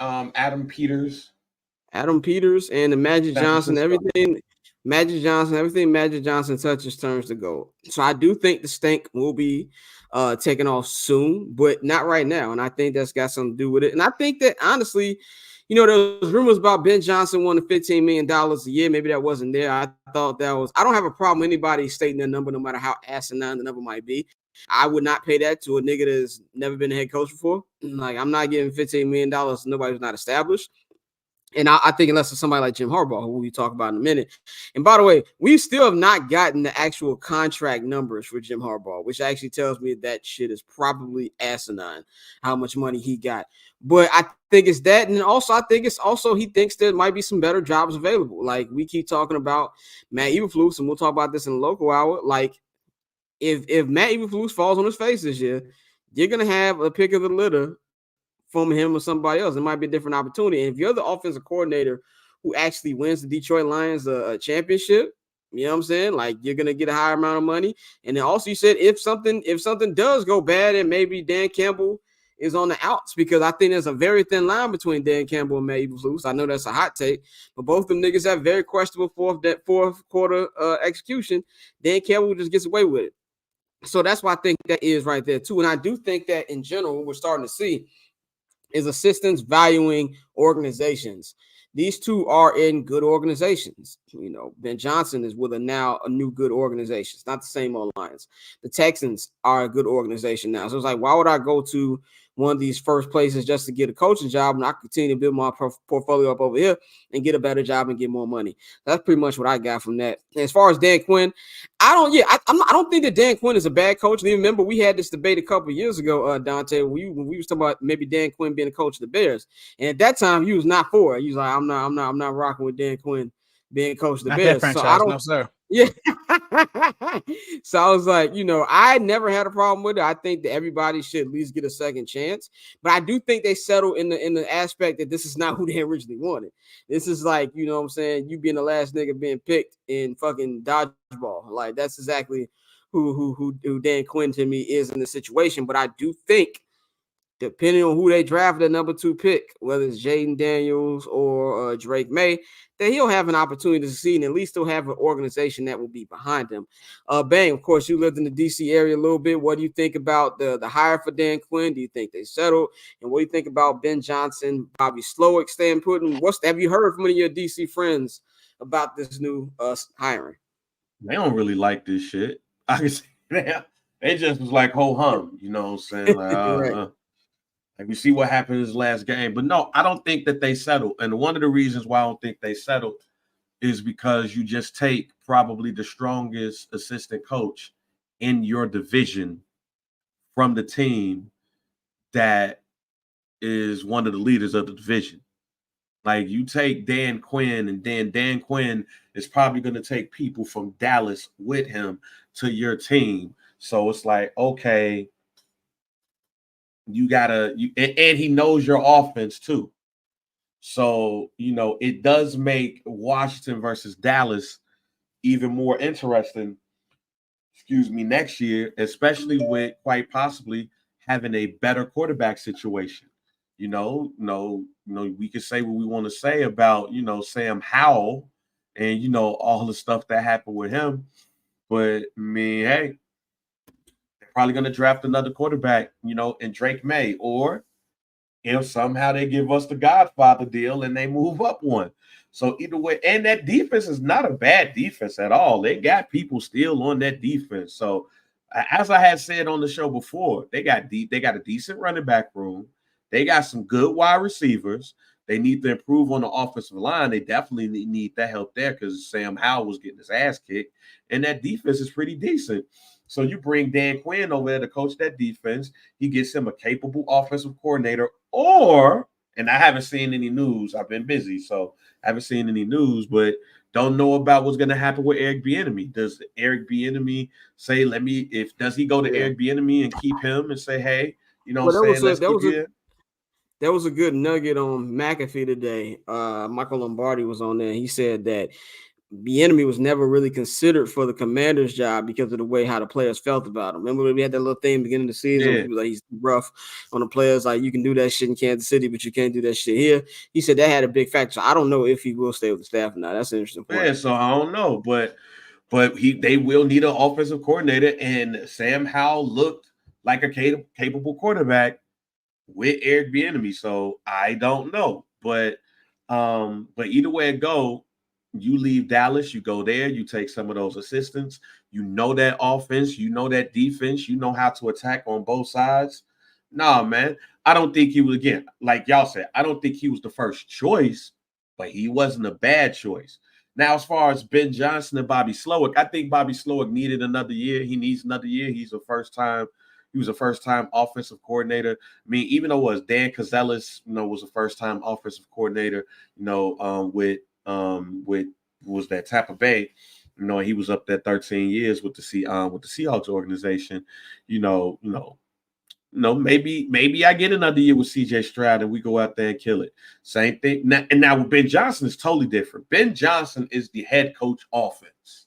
Adam Peters. Adam Peters and the Magic San Johnson, Francisco. everything Magic Johnson touches turns to gold. So I do think the stink will be taken off soon, but not right now. And I think that's got something to do with it. And I think that honestly, there was rumors about Ben Johnson wanting $15 million a year. Maybe that wasn't there. I thought that was. I don't have a problem with anybody stating their number, no matter how asinine the number might be. I would not pay that to a nigga that's never been a head coach before. Like, I'm not giving $15 million to nobody who's not established. And I think unless it's somebody like Jim Harbaugh, who we talk about in a minute. And by the way, we still have not gotten the actual contract numbers for Jim Harbaugh, which actually tells me that shit is probably asinine, how much money he got. But I think it's that. And also, I think it's also he thinks there might be some better jobs available. Like, we keep talking about Matt Eberflus, and we'll talk about this in the local hour. Like, if Matt Eberflus falls on his face this year, you're going to have a pick of the litter from him or somebody else. It might be a different opportunity. And if you're the offensive coordinator who actually wins the Detroit Lions a championship, you know what I'm saying? Like, you're gonna get a higher amount of money. And then also you said if something does go bad, and maybe Dan Campbell is on the outs, because I think there's a very thin line between Dan Campbell and Matt Eberflus. I know that's a hot take, but both of them niggas have very questionable fourth quarter execution. Dan Campbell just gets away with it. So that's why I think that is right there too. And I do think that in general, we're starting to see is assistants valuing organizations. These two are in good organizations. Ben Johnson is with a new good organization. It's not the same on Lions. The Texans are a good organization now. So it's like, why would I go to one of these first places just to get a coaching job, and I continue to build my portfolio up over here and get a better job and get more money? That's pretty much what I got from that. And as far as Dan Quinn, I don't think that Dan Quinn is a bad coach. And even remember, we had this debate a couple of years ago, Dante, when we was talking about maybe Dan Quinn being a coach of the Bears. And at that time, he was not for it. He was like, I'm not rocking with Dan Quinn being coach of the Not Bears. that franchise, so I don't, no sir. Yeah. So I was like, I never had a problem with it. I think that everybody should at least get a second chance. But I do think they settle in the aspect that this is not who they originally wanted. This is like, you know what I'm saying, you being the last nigga being picked in fucking dodgeball. Like, that's exactly who Dan Quinn to me is in the situation. But I do think, depending on who they draft the number 2 pick, whether it's Jaden Daniels or Drake May, that he'll have an opportunity to succeed, and at least he'll have an organization that will be behind him. Bang, of course, you lived in the D.C. area a little bit. What do you think about the hire for Dan Quinn? Do you think they settled? And what do you think about Ben Johnson, Bobby Slowick staying put? And have you heard from any of your D.C. friends about this new hiring? They don't really like this shit. I can see that. They just was like, ho hum, you know what I'm saying? Like, Right. Like, we see what happened in his last game. But no, I don't think that they settled. And one of the reasons why I don't think they settled is because you just take probably the strongest assistant coach in your division from the team that is one of the leaders of the division. Like, you take Dan Quinn, and then Dan Quinn is probably going to take people from Dallas with him to your team. So it's like, okay, you gotta, and he knows your offense too. So, it does make Washington versus Dallas even more interesting, next year, especially with quite possibly having a better quarterback situation. We can say what we want to say about, Sam Howell and, all the stuff that happened with him. But I mean, hey, they're probably going to draft another quarterback, in Drake May, or if somehow they give us the Godfather deal and they move up one. So either way, and that defense is not a bad defense at all. They got people still on that defense. So as I had said on the show before, they got a decent running back room. They got some good wide receivers. They need to improve on the offensive line. They definitely need that help there because Sam Howell was getting his ass kicked, and that defense is pretty decent. So you bring Dan Quinn over there to coach that defense. He gets him a capable offensive coordinator, and I haven't seen any news. I've been busy, so I haven't seen any news, but don't know about what's going to happen with Eric Bieniemy. Does Eric Bieniemy say, does he go to Eric Bieniemy and keep him and say, hey, let's keep you? There was a good nugget on McAfee today. Michael Lombardi was on there. He said that Bieniemy was never really considered for the Commanders job because of the way how the players felt about him. Remember, we had that little thing beginning of the season. Yeah. People like he's rough on the players. Like, you can do that shit in Kansas City, but you can't do that shit here. He said that had a big factor. So I don't know if he will stay with the staff or not. That's an interesting point. Yeah, so I don't know, but they will need an offensive coordinator, and Sam Howell looked like a capable quarterback with Eric Bieniemy. So I don't know, but either way it go, you leave Dallas, you go there, you take some of those assistants, you know that offense, you know that defense, you know how to attack on both sides. Nah, man, I don't think he was, again, like y'all said, I don't think he was the first choice, but he wasn't a bad choice. Now, as far as Ben Johnson and Bobby Slowick, I think Bobby Slowick needed another year. He needs another year. He was a first-time offensive coordinator. I mean, even though it was Dan Gonzalez, was a first-time offensive coordinator, with was that Tampa Bay. He was up there 13 years with the Seahawks organization. Maybe I get another year with CJ Stroud and we go out there and kill it. Same thing. Now with Ben Johnson is totally different. Ben Johnson is the head coach offense.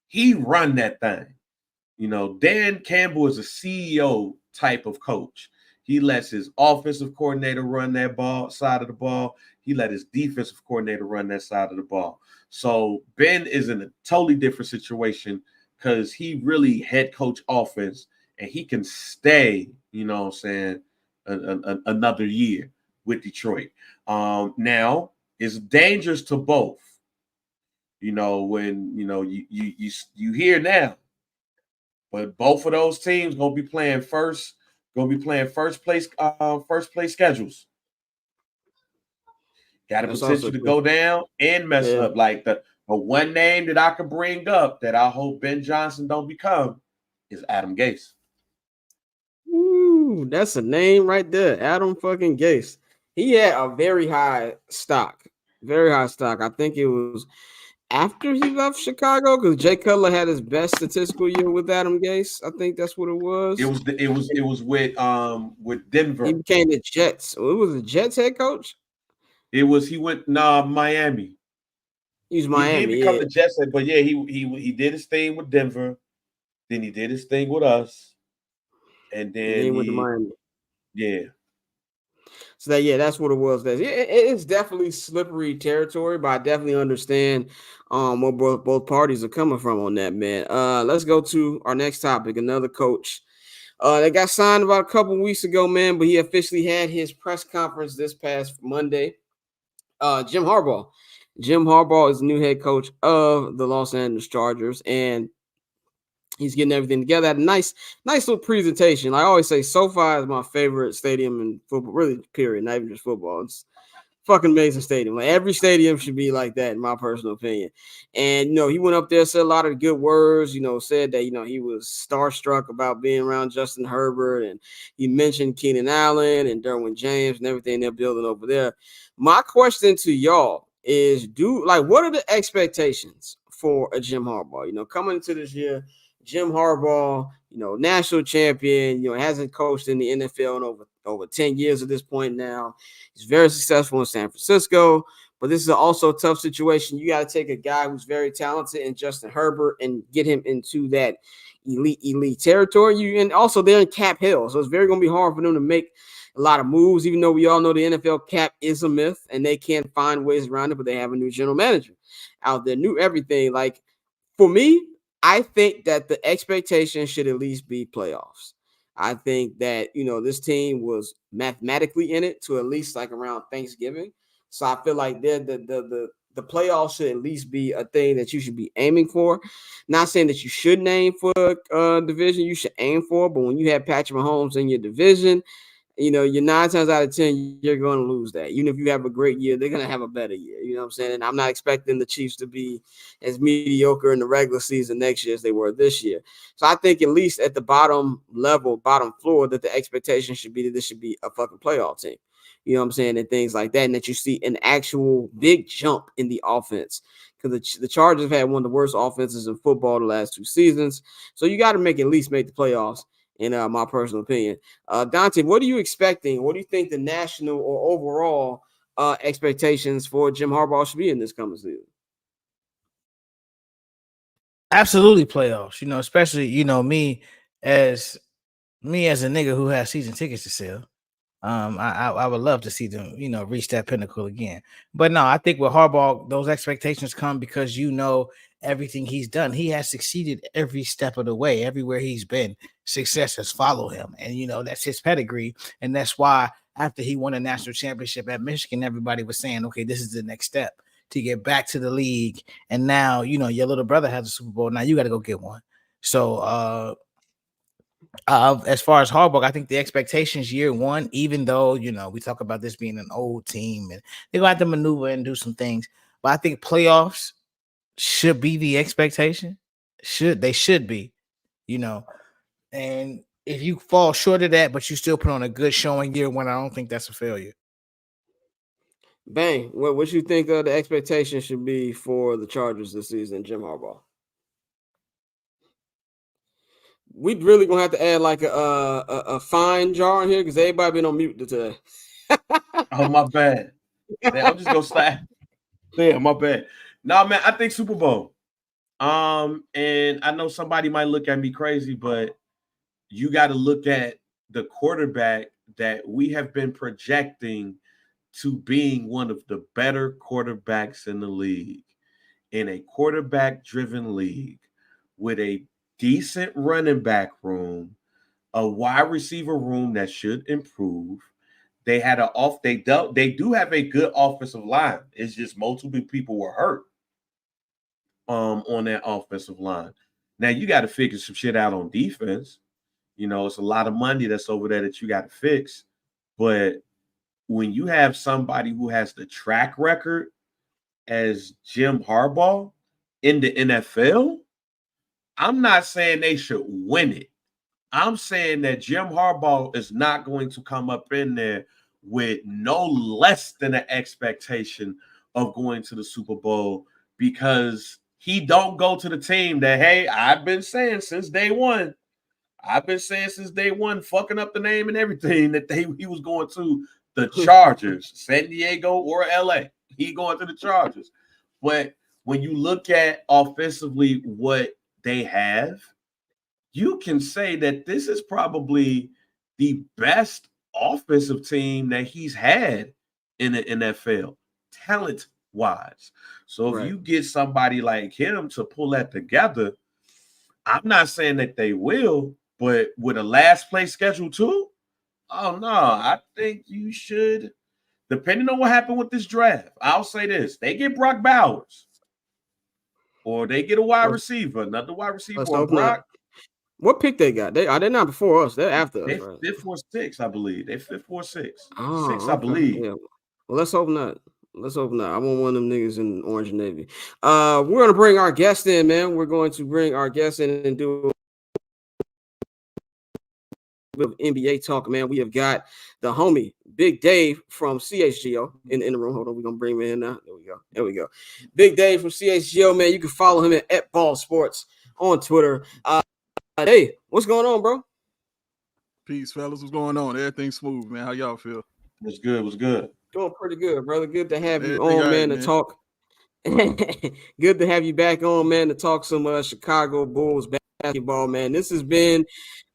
He run that thing. Dan Campbell is a CEO type of coach. He lets his offensive coordinator run that side of the ball. He let his defensive coordinator run that side of the ball. So Ben is in a totally different situation because he really head coach offense, and he can stay, another year with Detroit. Now it's dangerous to both. When you hear now, but both of those teams gonna be playing first place schedules. Got a potential to go down and mess up. Like the one name that I could bring up that I hope Ben Johnson don't become is Adam Gase. Ooh, that's a name right there. Adam fucking Gase. He had a very high stock. Very high stock. I think it was after he left Chicago, because Jay Cutler had his best statistical year with Adam Gase. I think that's what it was. It was with Denver. He became the Jets. So it was the Jets head coach. He went Miami. He's Miami. He did become the Jets, but yeah, he did his thing with Denver. Then he did his thing with us, and then he went to Miami. Yeah. So that's what it was. It's definitely slippery territory, but I definitely understand where both parties are coming from on that, man. Let's go to our next topic. Another coach that got signed about a couple weeks ago, man, but he officially had his press conference this past Monday. Jim Harbaugh. Jim Harbaugh is the new head coach of the Los Angeles Chargers, and he's getting everything together. Had a nice little presentation. Like I always say, SoFi is my favorite stadium in football, really, period, not even just football. It's fucking amazing stadium. Like every stadium should be like that, in my personal opinion. And, he went up there, said a lot of good words, said that, he was starstruck about being around Justin Herbert. And he mentioned Keenan Allen and Derwin James and everything they're building over there. My question to y'all is, what are the expectations for a Jim Harbaugh? Coming into this year, Jim Harbaugh, national champion, hasn't coached in the NFL in over 10 years at this point now. He's very successful in San Francisco, but this is also a tough situation. You got to take a guy who's very talented in Justin Herbert and get him into that elite territory. And also they're in cap hell, so it's very going to be hard for them to make a lot of moves, even though we all know the NFL cap is a myth and they can't find ways around it, but they have a new general manager out there, new everything. Like, for me, I think that the expectation should at least be playoffs. I think that, this team was mathematically in it to at least like around Thanksgiving. So I feel like the playoffs should at least be a thing that you should be aiming for. Not saying that you shouldn't aim for a division you should aim for, but when you have Patrick Mahomes in your division, you're 9 times out of 10, you're going to lose that. Even if you have a great year, they're going to have a better year. You know what I'm saying? And I'm not expecting the Chiefs to be as mediocre in the regular season next year as they were this year. So I think at least at the bottom level, bottom floor, that the expectation should be that this should be a fucking playoff team. You know what I'm saying? And things like that. And that you see an actual big jump in the offense. Because the Chargers have had one of the worst offenses in football the last 2 seasons. So you got to at least make the playoffs, in my personal opinion. Dante, what are you expecting? What do you think the national or overall expectations for Jim Harbaugh should be in this coming season? Absolutely playoffs. Especially me as a nigga who has season tickets to sell. I would love to see them, reach that pinnacle again. But no, I think with Harbaugh, those expectations come because everything he's done. He has succeeded every step of the way. Everywhere he's been, success has followed him. And that's his pedigree. And that's why after he won a national championship at Michigan, everybody was saying, okay, this is the next step to get back to the league. And now, your little brother has a Super Bowl. Now you got to go get one. So as far as Harbaugh, I think the expectations year one, even though we talk about this being an old team and they're going to have to maneuver and do some things, but I think playoffs should be the expectation. They should be, and if you fall short of that, but you still put on a good showing year one, I don't think that's a failure. Bang, what you think the expectation should be for the Chargers this season, Jim Harbaugh? We really gonna have to add like a fine jar in here because everybody been on mute today. Oh, my bad. I'm just gonna start. Damn, my bad. No, man, I think Super Bowl. And I know somebody might look at me crazy, but you got to look at the quarterback that we have been projecting to being one of the better quarterbacks in the league, in a quarterback-driven league with a decent running back room, a wide receiver room that should improve. They had they do have a good offensive line. It's just multiple people were hurt on that offensive line. Now you got to figure some shit out on defense. It's a lot of money that's over there that you got to fix. But when you have somebody who has the track record as Jim Harbaugh in the NFL, I'm not saying they should win it. I'm saying that Jim Harbaugh is not going to come up in there with no less than an expectation of going to the Super Bowl because he don't go to the team that, hey, I've been saying since day one, fucking up the name and everything that he was going to the Chargers, San Diego or LA. He going to the Chargers. But when you look at offensively what they have, you can say that this is probably the best offensive team that he's had in the NFL, talent-wise. So if you get somebody like him to pull that together, I'm not saying that they will, but with a last place schedule too, oh no, I think you should, depending on what happened with this draft, I'll say this, they get Brock Bowers or they get a wide receiver, another wide receiver or Brock. What pick they got? They're not before us. They're after us, right? 5th or 6th, I believe. They 5th or 6th. Oh, 6, I believe. Yeah. Well, let's hope not. I want one of them niggas in Orange and Navy. We're gonna bring our guest in, man. We're going to bring our guest in and do a bit of NBA talk, man. We have got the homie Big Dave from CHGO in the room. Hold on, we're gonna bring him in now. There we go. Big Dave from CHGO, man. You can follow him at Ball Sports on Twitter. Hey, what's going on, bro? Peace, fellas. What's going on? Everything's smooth, man. How y'all feel? What's good? Doing pretty good, brother. Good to have you on, man, to talk. Good to have you back on, man, to talk some Chicago Bulls basketball, man. This has been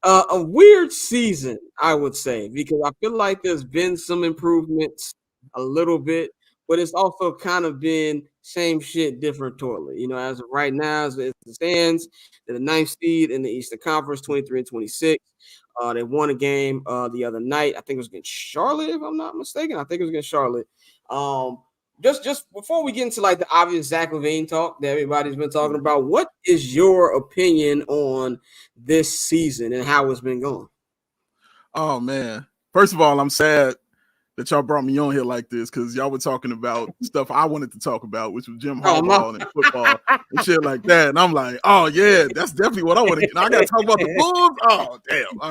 a weird season, I would say, because I feel like there's been some improvements a little bit, but it's also kind of been same shit, different toilet. As of right now, as it stands, they're the 9th seed in the Eastern Conference, 23-26. They won a game the other night. I think it was against Charlotte, if I'm not mistaken. I think it was against Charlotte. Just before we get into like the obvious Zach LaVine talk that everybody's been talking about, what is your opinion on this season and how it's been going? Oh man! First of all, I'm sad that y'all brought me on here like this because y'all were talking about stuff I wanted to talk about, which was Jim Harbaugh and football and shit like that. And I'm like, oh yeah, that's definitely what I want to get. I got to talk about the Bulls. Oh damn! All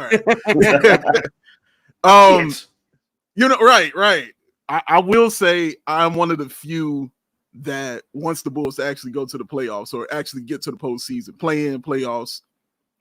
right. Right. I will say I'm one of the few that wants the Bulls to actually go to the playoffs or actually get to the postseason, play in playoffs.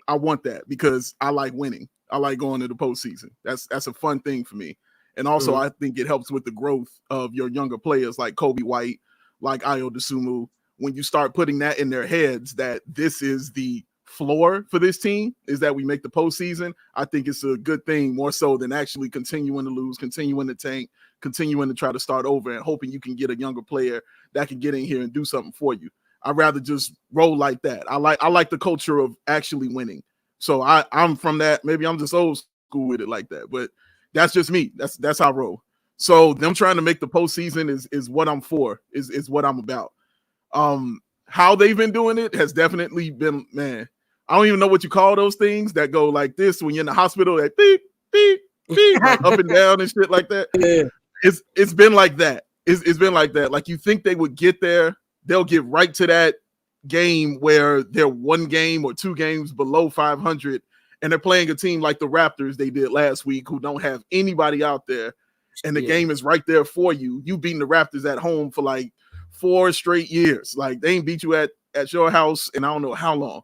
I want that because I like winning. I like going to the postseason. That's a fun thing for me. And also, I think it helps with the growth of your younger players like Kobe White, like Ayo Dosunmu, when you start putting that in their heads that this is the floor for this team, is that we make the postseason, I think it's a good thing more so than actually continuing to lose, continuing to tank, continuing to try to start over and hoping you can get a younger player that can get in here and do something for you. I'd rather just roll like that. I like the culture of actually winning. So I'm from that. Maybe I'm just old school with it like that, but that's just me. That's how I roll. So them trying to make the postseason is what I'm for, is what I'm about. How they've been doing it has definitely been, man, I don't even know what you call those things that go like this when you're in the hospital, that beep, beep, beep, like up and down and shit like that. Yeah. It's been like that. It's been like that. Like you think they would get there, they'll get right to that game where they're 1 game or 2 games below 500, and they're playing a team like the Raptors they did last week, who don't have anybody out there, and the game is right there for you. You beating the Raptors at home for like 4 straight years. Like they ain't beat you at your house and I don't know how long.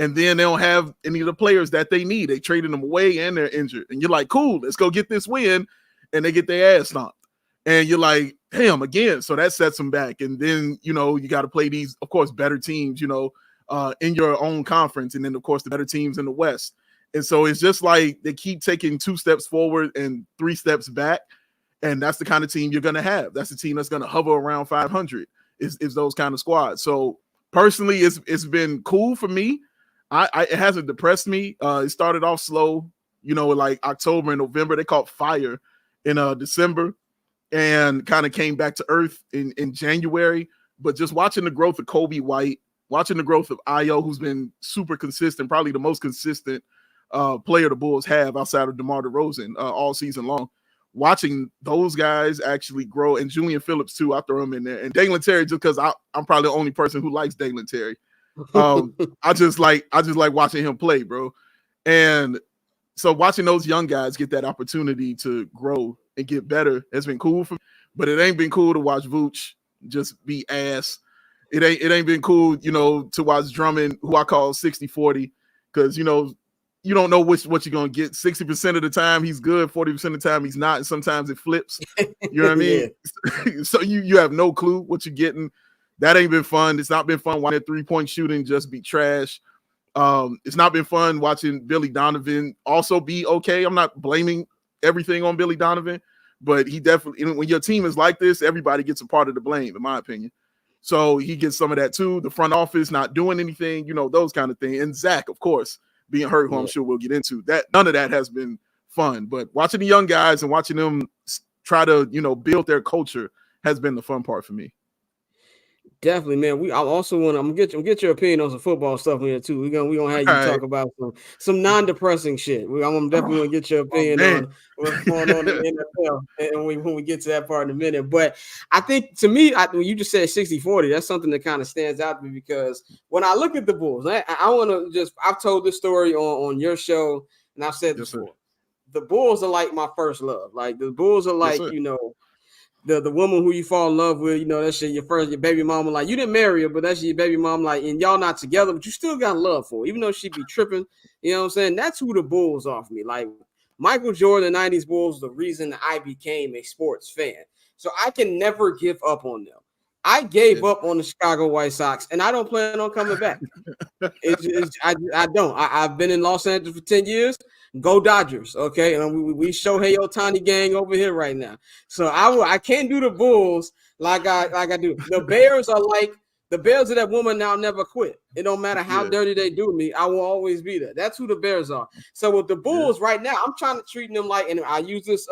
And then they don't have any of the players that they need. They traded them away and they're injured. And you're like, cool, let's go get this win. And they get their ass stomped. And you're like, damn, again. So that sets them back. And then, you got to play these, of course, better teams, in your own conference. And then, of course, the better teams in the West. And so it's just like they keep taking 2 steps forward and 3 steps back. And that's the kind of team you're going to have. That's the team that's going to hover around 500 is those kind of squads. So personally, it's been cool for me. It hasn't depressed me. It started off slow, like October and November. They caught fire in December and kind of came back to earth in January. But just watching the growth of Kobe White, watching the growth of Ayo, who's been super consistent, probably the most consistent player the Bulls have outside of DeMar DeRozan all season long. Watching those guys actually grow, and Julian Phillips too, I throw him in there, and Dalen Terry just because I'm probably the only person who likes Dalen Terry. I just like watching him play, bro. And so watching those young guys get that opportunity to grow and get better has been cool for me. But it ain't been cool to watch Vooch just be ass. It ain't been cool, to watch Drummond, who I call 60-40, because you don't know what you're gonna get. 60% of the time he's good, 40% of the time he's not, and sometimes it flips. You know what I mean? Yeah. So you have no clue what you're getting. That ain't been fun. It's not been fun watching 3-point shooting just be trash. It's not been fun watching Billy Donovan also be okay. I'm not blaming everything on Billy Donovan, but he definitely, when your team is like this, everybody gets a part of the blame, in my opinion. So he gets some of that too. The front office not doing anything, those kind of things. And Zach, of course, being hurt, who I'm sure we'll get into. That none of that has been fun. But watching the young guys and watching them try to, build their culture has been the fun part for me. Definitely, man. I also want to get your opinion on some football stuff here too. We're gonna have you talk about some non-depressing shit. I'm definitely gonna get your opinion on what's going on in the NFL and when we get to that part in a minute. But I think to me, when you just said 60-40, that's something that kind of stands out to me because when I look at the Bulls, I want to I've told this story on your show and I've said this before. The Bulls are like my first love. Like the Bulls are like, the woman who you fall in love with, that's your baby mama. Like you didn't marry her, but that's your baby mom. Like, and y'all not together, but you still got love for her, even though she be tripping. You know what I'm saying? That's who the Bulls are for me. Like Michael Jordan, the 90s Bulls, the reason I became a sports fan. So I can never give up on them. I gave up on the Chicago White Sox, and I don't plan on coming back. I don't. I've been in Los Angeles for 10 years. Go Dodgers, okay? And we Shohei Ohtani gang over here right now. So I can't do the Bulls like I do. The Bears are that woman now never quit. It don't matter how dirty they do me, I will always be there. That's who the Bears are. So with the Bulls right now, I'm trying to treat them like, and I use this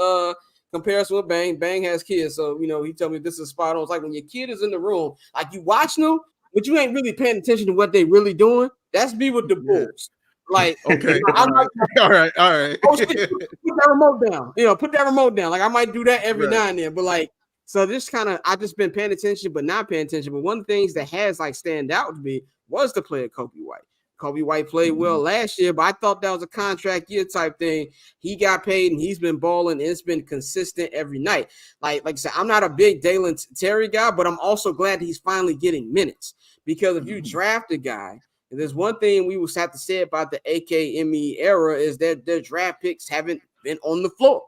comparison with Bang. Bang has kids, so he told me this is spot on. It's like when your kid is in the room, like you watching them, but you ain't really paying attention to what they really doing. That's me with the Bulls. Like, okay, all right. Oh, shit, put that remote down. Put that remote down. Like I might do that every now and then, but like, so this I just been paying attention, but not paying attention. But one of the things that has stand out to me was the player Kobe White. Kobe White played well last year, but I thought that was a contract year type thing. He got paid and he's been balling and it's been consistent every night. Like I said, I'm not a big Dalen Terry guy, but I'm also glad he's finally getting minutes because if you draft a guy, and there's one thing we will have to say about the AKME era is that their draft picks haven't been on the floor.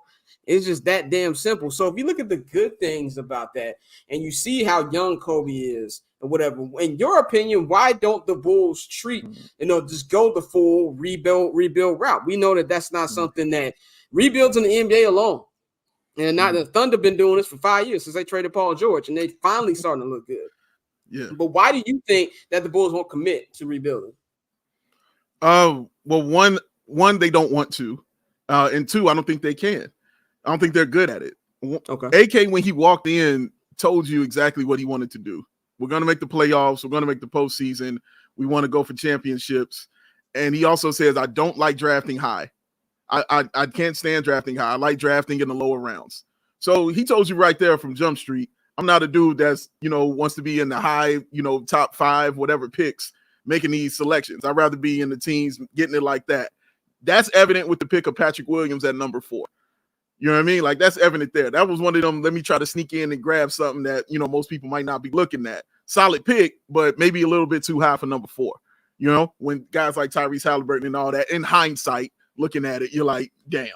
It's just that damn simple. So if you look at the good things about that and you see how young Kobe is or whatever, in your opinion, why don't the Bulls treat, just go the full rebuild route? We know that that's not something that rebuilds in the NBA alone. And not the Thunder been doing this for 5 years since they traded Paul George, and they finally starting to look good. Yeah. But why do you think that the Bulls won't commit to rebuilding? Well, one, they don't want to. And two, I don't think they can. I don't think they're good at it. Okay. AK, when he walked in, told you exactly what he wanted to do. We're going to make the playoffs. We're going to make the postseason. We want to go for championships. And he also says, I don't like drafting high. I can't stand drafting high. I like drafting in the lower rounds. So he told you right there from Jump Street, I'm not a dude that's, wants to be in the high, top 5, whatever picks, making these selections. I'd rather be in the teams getting it like that. That's evident with the pick of Patrick Williams at number 4. You know what I mean? Like, that's evident there. That was one of them, let me try to sneak in and grab something that, most people might not be looking at. Solid pick, but maybe a little bit too high for number 4. When guys like Tyrese Halliburton and all that, in hindsight, looking at it, you're like, damn.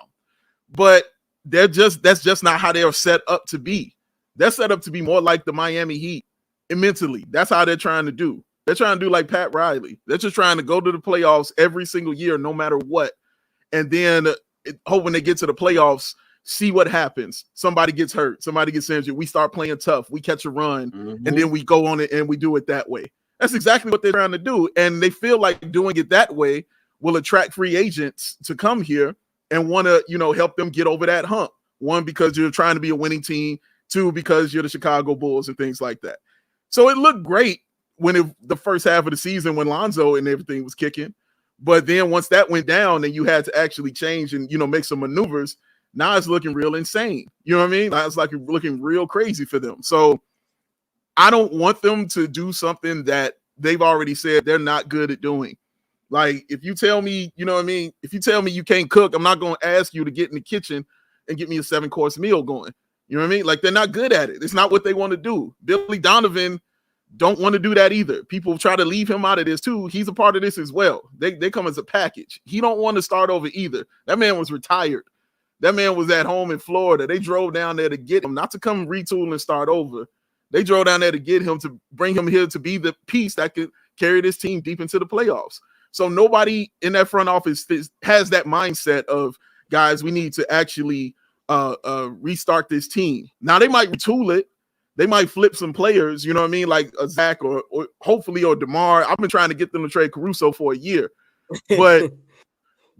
But that's just not how they're set up to be. They're set up to be more like the Miami Heat and mentally. That's how they're trying to do. They're trying to do like Pat Riley. They're just trying to go to the playoffs every single year, no matter what. And then hope when they get to the playoffs, see what happens. Somebody gets hurt. Somebody gets injured. We start playing tough. We catch a run, and then we go on it and we do it that way. That's exactly what they're trying to do. And they feel like doing it that way will attract free agents to come here and want to, help them get over that hump. One, because you're trying to be a winning team. Two, because you're the Chicago Bulls and things like that. So it looked great when the first half of the season when Lonzo and everything was kicking. But then once that went down and you had to actually change and, make some maneuvers, now it's looking real insane. You know what I mean? Now it's like looking real crazy for them. So I don't want them to do something that they've already said they're not good at doing. Like, if you tell me, you know what I mean? If you tell me you can't cook, I'm not going to ask you to get in the kitchen and get me a 7-course meal going. You know what I mean? Like, they're not good at it. It's not what they want to do. Billy Donovan don't want to do that either. People try to leave him out of this too. He's a part of this as well. They come as a package. He don't want to start over either. That man was retired. That man was at home in Florida. They drove down there to get him, not to come retool and start over. They drove down there to get him, to bring him here to be the piece that could carry this team deep into the playoffs. So nobody in that front office has that mindset of, guys, we need to actually restart this team. Now, they might retool it. They might flip some players, you know what I mean, like a Zach or hopefully or DeMar. I've been trying to get them to trade Caruso for a year.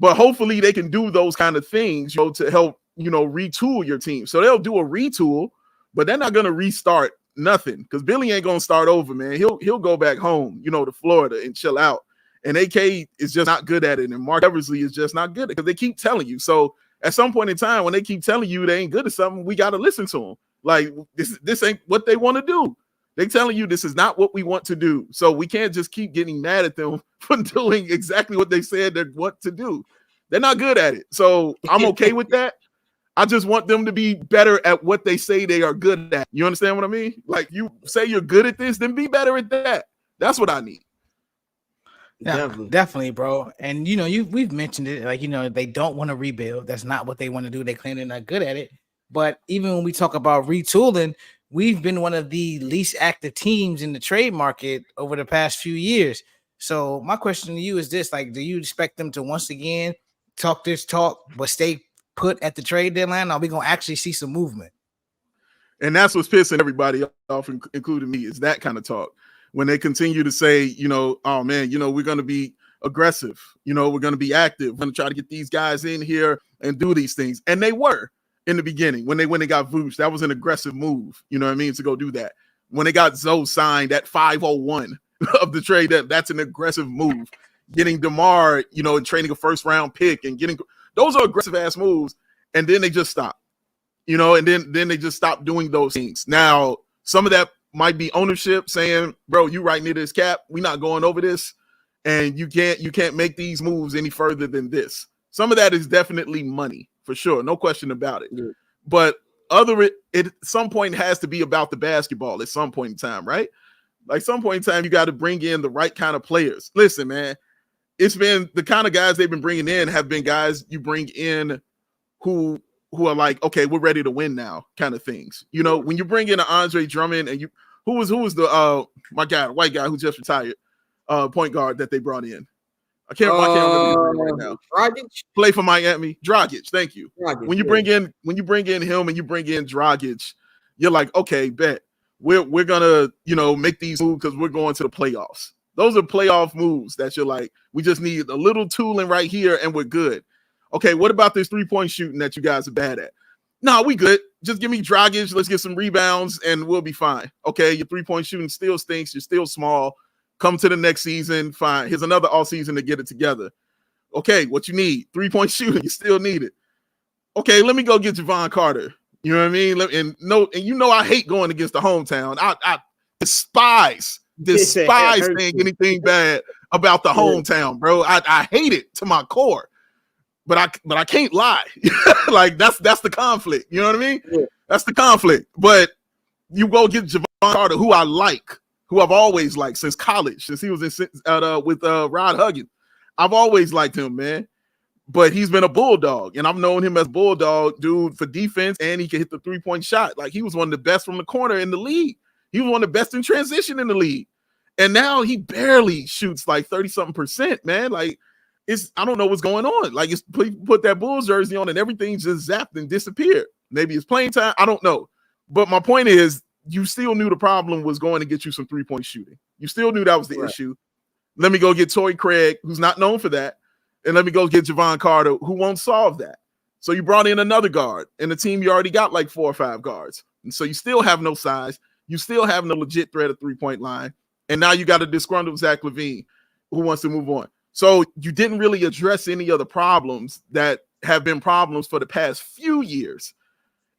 But hopefully they can do those kind of things, to help, retool your team. So they'll do a retool, but they're not going to restart nothing, because Billy ain't going to start over, man. He'll go back home, to Florida and chill out. And AK is just not good at it. And Mark Eversley is just not good at it, because they keep telling you. So at some point in time, when they keep telling you they ain't good at something, we got to listen to them. Like, this ain't what they want to do. They telling you this is not what we want to do. So we can't just keep getting mad at them for doing exactly what they said they want to do. They're not good at it. So I'm okay with that. I just want them to be better at what they say they are good at. You understand what I mean? Like, you say you're good at this, then be better at that. That's what I need. Yeah, definitely, bro. And we've mentioned it, like, they don't want to rebuild. That's not what they want to do. They claim they're not good at it. But even when we talk about retooling, we've been one of the least active teams in the trade market over the past few years. So my question to you is this: like, do you expect them to once again talk this talk, but stay put at the trade deadline? Or are we gonna actually see some movement? And that's what's pissing everybody off, including me, is that kind of talk. When they continue to say, oh man, we're going to be aggressive, we're going to be active, we're going to try to get these guys in here and do these things. And they were in the beginning when they got Vooch. That was an aggressive move, you know what I mean, to go do that. When they got Zoe signed at 501 of the trade, that's an aggressive move. Getting DeMar, and trading a first-round pick and getting those are aggressive ass moves. And then they just stop, and then they just stop doing those things. Now, some of that might be ownership saying, bro, you right near this cap. We're not going over this. And you can't make these moves any further than this. Some of that is definitely money, for sure. No question about it. Yeah. But it at some point has to be about the basketball at some point in time, right? Like, some point in time, you got to bring in the right kind of players. Listen, man, it's been the kind of guys they've been bringing in have been guys you bring in who who are like, okay, we're ready to win now, kind of things. You know, when you bring in an Andre Drummond and who was the my guy, white guy who just retired, point guard that they brought in. I can't remember his name right now. Dragic? Play for Miami. Dragic, thank you. Dragic, when you bring in him and you bring in Dragic, you're like, okay, bet. We're gonna, make these moves because we're going to the playoffs. Those are playoff moves that you're like, we just need a little tooling right here and we're good. Okay, what about this 3-point shooting that you guys are bad at? No, we good. Just give me Dragic. Let's get some rebounds and we'll be fine. Okay, your 3-point shooting still stinks. You're still small. Come to the next season. Fine. Here's another all season to get it together. Okay, what you need? 3-point shooting. You still need it. Okay, let me go get Javon Carter. You know what I mean? And I hate going against the hometown. I despise saying anything bad about the hometown, bro. I hate it to my core. But I can't lie. Like that's the conflict. You know what I mean? Yeah. That's the conflict. But you go get Javon Carter, who I like, who I've always liked since college, since he was with Rod Huggins. I've always liked him, man. But he's been a bulldog, and I've known him as bulldog dude for defense, and he can hit the 3-point shot. Like he was one of the best from the corner in the league. He was one of the best in transition in the league. And now he barely shoots like 30-something%, man. Like I don't know what's going on. Like it's put that Bulls jersey on and everything just zapped and disappeared. Maybe it's playing time. I don't know. But my point is, you still knew the problem was going to get you some 3-point shooting. You still knew that was the issue. Let me go get Torrey Craig, who's not known for that. And let me go get Javon Carter, who won't solve that. So you brought in another guard, and the team you already got like 4 or 5 guards. And so you still have no size. You still have no legit threat at 3-point line. And now you got a disgruntled Zach LaVine who wants to move on. So you didn't really address any of the problems that have been problems for the past few years.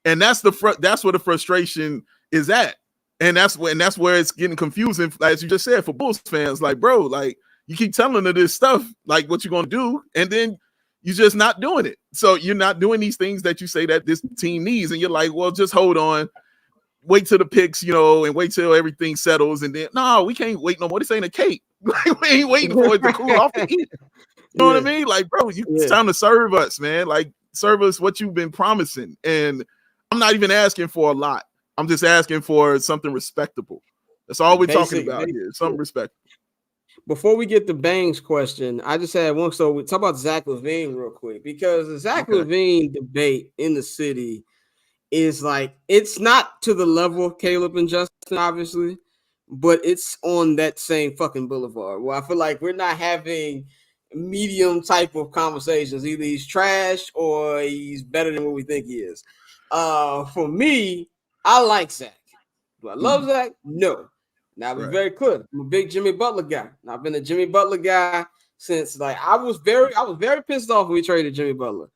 And that's where the frustration is at. And that's where it's getting confusing, as you just said, for Bulls fans. Like, bro, like you keep telling them this stuff, like what you're going to do, and then you're just not doing it. So you're not doing these things that you say that this team needs. And you're like, well, just hold on. Wait till the picks, and wait till everything settles. And then, no, we can't wait no more. This ain't a cake. We ain't waiting for it to cool off to eat. You know what I mean? Like, bro, it's time to serve us, man. Like, serve us what you've been promising. And I'm not even asking for a lot. I'm just asking for something respectable. That's all we're talking about here. Something respectable. Before we get the Bangs question, I just had one. So we talk about Zach LaVine real quick, because the Zach LaVine debate in the city is like, it's not to the level of Caleb and Justin, obviously, but it's on that same fucking boulevard where I feel like we're not having medium type of conversations. Either he's trash or he's better than what we think he is. For me, I like Zach. Do I love Zach? No. Now, to be very clear, I'm a big Jimmy Butler guy. And I've been a Jimmy Butler guy since I was very pissed off when we traded Jimmy Butler.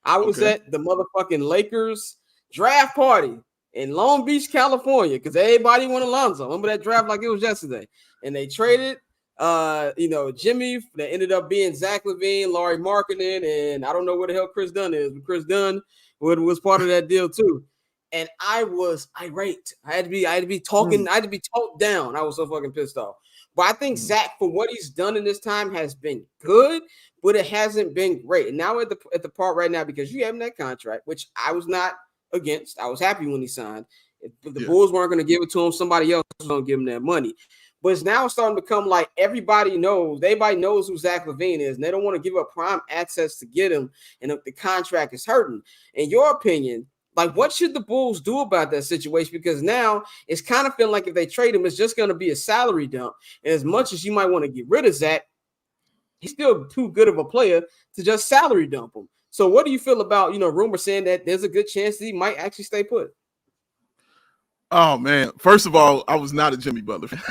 I was at the motherfucking Lakers draft party in Long Beach, California, because everybody wanted Lonzo. Remember that draft like it was yesterday. And they traded Jimmy. That ended up being Zach LaVine, Laurie Marketing, and I don't know where the hell Chris Dunn is, but Chris Dunn was part of that deal too. And I was irate. I had to be talking. I had to be talked down. I was so fucking pissed off. But I think Zach, for what he's done in this time, has been good, but it hasn't been great. And now we're at the part right now, because you have him that contract, which I was not against. I was happy when he signed. If the Bulls weren't going to give it to him, somebody else was going to give him that money. But it's now starting to become like everybody knows who Zach LaVine is, and they don't want to give up prime access to get him, and if the contract is hurting. In your opinion, like, what should the Bulls do about that situation? Because now it's kind of feeling like if they trade him, it's just going to be a salary dump. And as much as you might want to get rid of Zach, he's still too good of a player to just salary dump him. So what do you feel about, rumors saying that there's a good chance that he might actually stay put? Oh, man. First of all, I was not a Jimmy Butler fan.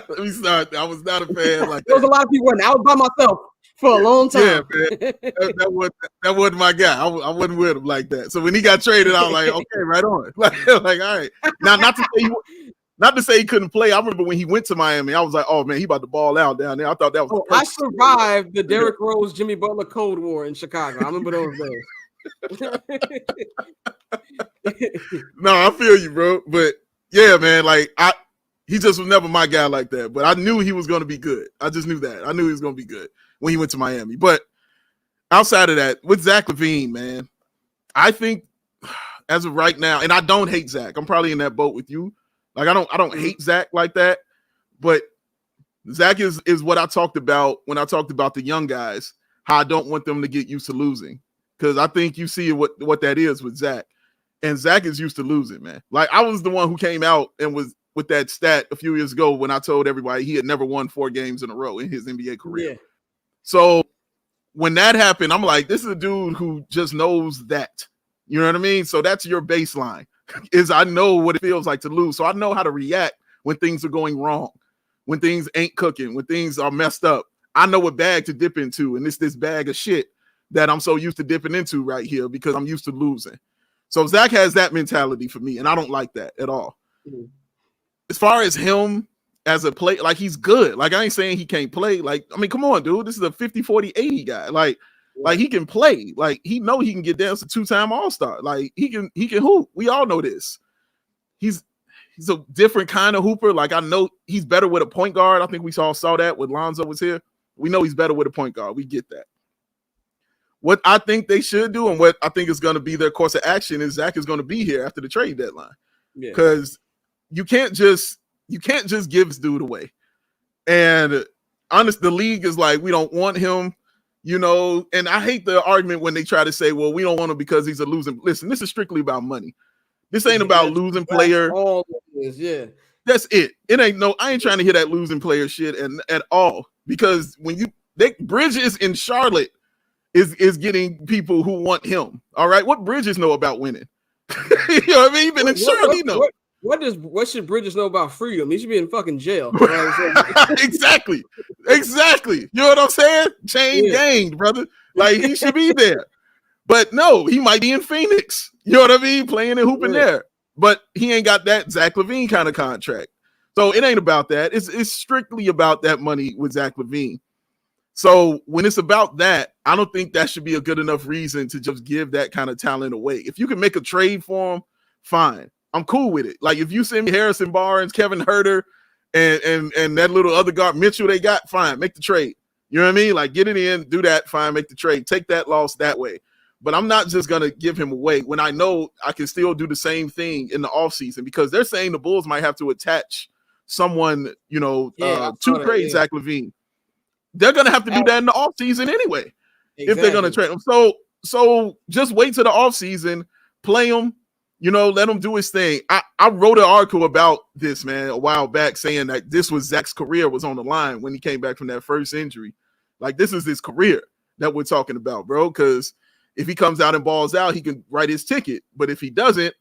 Let me start. I was not a fan like that. There was a lot of people. I was by myself for a long time. Yeah, man. That wasn't my guy. I wasn't with him like that. So when he got traded, I was like, okay, right on. Like, all right. Now, not to say he couldn't play. I remember when he went to Miami, I was like, oh man, he about to ball out down there. I thought that was. I survived the Derrick Rose, Jimmy Butler Cold War in Chicago. I remember those days. No, I feel you, bro. But yeah, man, like he just was never my guy like that. But I knew he was going to be good. I just knew that. I knew he was going to be good when he went to Miami. But outside of that, with Zach LaVine, man, I think as of right now, and I don't hate Zach. I'm probably in that boat with you. Like I don't hate Zach like that, but Zach is what I talked about when I talked about the young guys. How I don't want them to get used to losing, because I think you see what that is with Zach, and Zach is used to losing, man. Like I was the one who came out and was with that stat a few years ago when I told everybody he had never won 4 games in a row in his NBA career. Yeah. So when that happened, I'm like, this is a dude who just knows that. You know what I mean? So that's your baseline, is I know what it feels like to lose. So I know how to react when things are going wrong, when things ain't cooking, when things are messed up. I know what bag to dip into, and it's this bag of shit that I'm so used to dipping into right here because I'm used to losing. So Zach has that mentality for me, and I don't like that at all. Mm-hmm. As far as him as a play, like he's good. Like I ain't saying he can't play. Like, I mean, come on, dude. This is a 50, 40, 80 guy. Like he can play. Like he know he can get down to 2-time All-Star. Like he can hoop. We all know this. He's a different kind of hooper. Like I know he's better with a point guard. I think we all saw that when Lonzo was here. We know he's better with a point guard. We get that. What I think they should do and what I think is going to be their course of action is Zach is going to be here after the trade deadline. Because you can't just give this dude away. And honestly, the league is like, we don't want him, you know, and I hate the argument when they try to say, well, we don't want him because he's a losing. Listen, this is strictly about money. This ain't about losing player. All is, yeah. That's it. I ain't trying to hear that losing player shit at all. Because when Bridges in Charlotte is getting people who want him. All right. What Bridges know about winning? You know what I mean? Even in Charlotte, he know. What should Bridges know about freedom? He should be in fucking jail. Exactly. You know what I'm saying? Chain gang, brother. Like he should be there. But no, he might be in Phoenix. You know what I mean? Playing and hooping there. But he ain't got that Zach LaVine kind of contract. So it ain't about that. It's strictly about that money with Zach LaVine. So when it's about that, I don't think that should be a good enough reason to just give that kind of talent away. If you can make a trade for him, fine. I'm cool with it. Like if you send me Harrison Barnes, Kevin Huerter, and that little other guard Mitchell they got, fine, make the trade. You know what I mean? Like get it in, do that, fine, make the trade. Take that loss that way. But I'm not just going to give him away when I know I can still do the same thing in the offseason, because they're saying the Bulls might have to attach someone, you know, to trade Zach LaVine. They're going to have to do that in the offseason anyway, if they're going to trade him. So just wait till the offseason, play him, you know, let him do his thing. I wrote an article about this, man, a while back saying that this was Zach's career was on the line when he came back from that first injury. Like this is his career that we're talking about, bro, because if he comes out and balls out, he can write his ticket. But if he doesn't,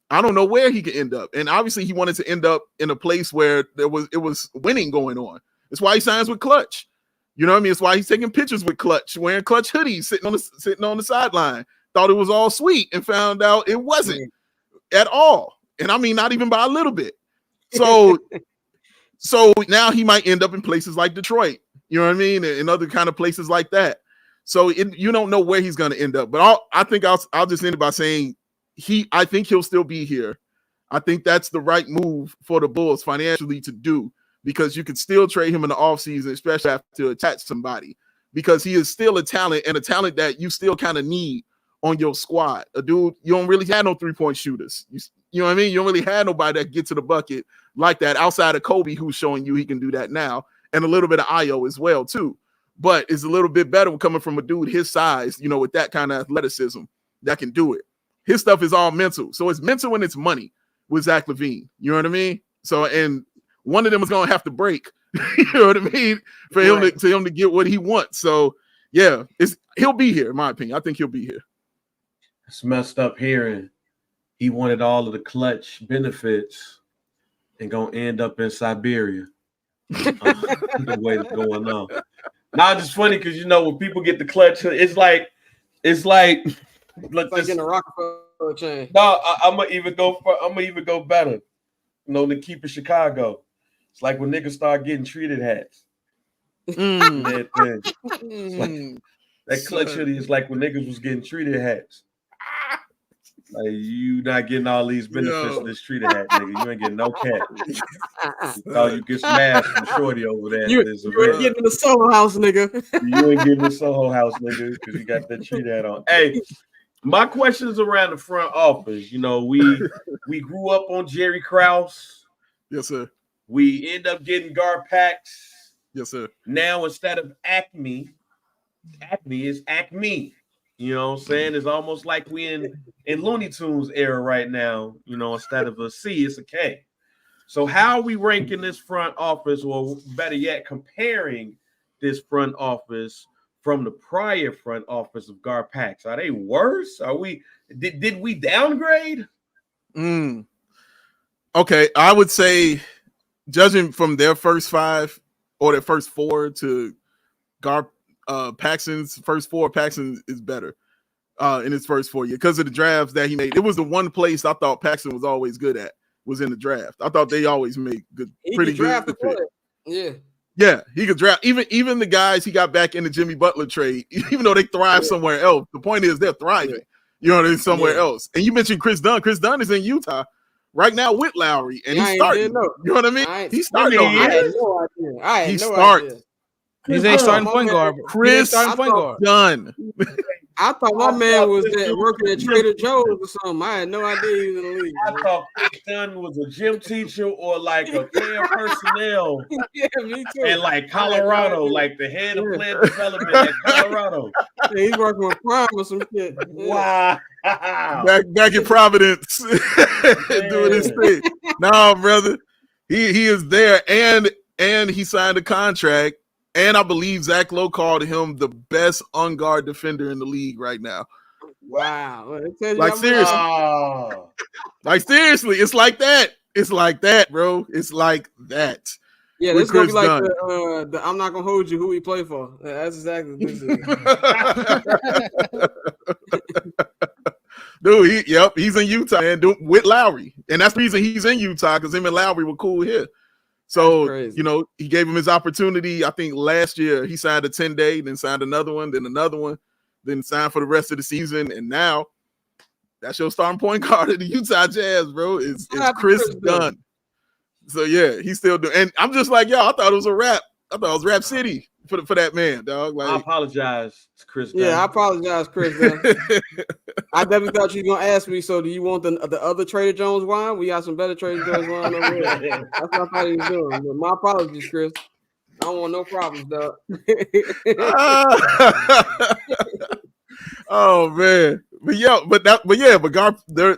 I don't know where he could end up. And obviously he wanted to end up in a place where it was winning going on. That's why he signs with Clutch. You know what I mean? It's why he's taking pictures with Clutch, wearing Clutch hoodies, sitting on the sideline. Thought it was all sweet and found out it wasn't at all. And I mean, not even by a little bit. So now he might end up in places like Detroit. You know what I mean? And other kind of places like that. So you don't know where he's going to end up. But I think I'll just end it by saying I think he'll still be here. I think that's the right move for the Bulls financially to do, because you could still trade him in the offseason, especially after to attach somebody, because he is still a talent, and a talent that you still kind of need on your squad. A dude, you don't really have no three-point shooters. You know what I mean? You don't really have nobody that gets to the bucket like that outside of Kobe, who's showing you he can do that now, and a little bit of Io as well too. But it's a little bit better coming from a dude his size, you know, with that kind of athleticism that can do it. His stuff is all mental. So it's mental and it's money with Zach LaVine. You know what I mean? So, and one of them is going to have to break, you know what I mean, for him to get what he wants. So, yeah, he'll be here, in my opinion. I think he'll be here. It's messed up hearing he wanted all of the Clutch benefits and going to end up in Siberia. The way it's going on. Now it's just funny because, you know, when people get the Clutch, it's like in the Rockefeller chain. No, I'm gonna even go better. You know, to keep it Chicago. It's like when niggas start getting treated hats. That Clutch hoodie is like when niggas was getting treated hats. Like you not getting all these benefits of this treated hat, nigga. You ain't getting no cat. You thought you get smashed from Shorty over there. You ain't getting the Soho House, nigga. You ain't getting the Soho House, nigga, because you got that treated hat on. Hey, My question is around the front office. You know, we grew up on Jerry Krause. Yes, sir. We end up getting Garpax. Yes, sir. Now instead of Acme is Acme. You know what I'm saying? It's almost like we in Looney Tunes era right now. You know, instead of a C, it's a K. So how are we ranking this front office, or better yet, comparing this front office from the prior front office of Garpax? Are they worse? Are we did we downgrade? Okay, I would say, judging from their first 5 or their first 4 to Paxson's first 4, Paxson is better in his first 4 years because of the drafts that he made. It was the one place I thought Paxson was always good at, was in the draft. I thought they always made pretty good pick. Yeah, he could draft even the guys he got back in the Jimmy Butler trade, even though they thrive somewhere else. The point is they're thriving. You know, they're somewhere else. And you mentioned Chris Dunn. Chris Dunn is in Utah right now with Lowry, and he's starting. You know what I mean? He's starting. I had no idea. He starts. He's a starting point guard. Chris Dunn. I thought my man was working at Trader Joe's or something. I had no idea he was in the league. I thought Chris Dunn was a gym teacher or like a player personnel. Yeah, me too. And like Colorado, like the head of player development at Colorado. Yeah, he's working with Prime or some shit. Wow. Back in Providence doing his thing. No, brother. He is there, and he signed a contract. And I believe Zach Lowe called him the best on-guard defender in the league right now. Wow. Like, seriously. Like, seriously, it's like that. It's like that, bro. It's like that. Yeah, this is going to be like the I'm not going to hold you who we play for. That's exactly what this is. Dude, he's in Utah, man, with Lowry. And that's the reason he's in Utah, because him and Lowry were cool here. So, you know, he gave him his opportunity. I think last year he signed a 10-day, then signed another one, then signed for the rest of the season. And now that's your starting point guard of the Utah Jazz, bro. It's Chris Dunn. So, yeah, he's still doing. And I'm just like, yo, I thought it was a wrap. I thought it was Rap City for that man, dog. Like, I apologize to Chris Dunn. Yeah, I apologize, Chris Dunn. I definitely thought you were going to ask me, so do you want the other Trader Joe's wine? We got some better Trader Joe's wine over here. That's what I thought he was doing. But my apologies, Chris. I don't want no problems, dog. Oh, man. But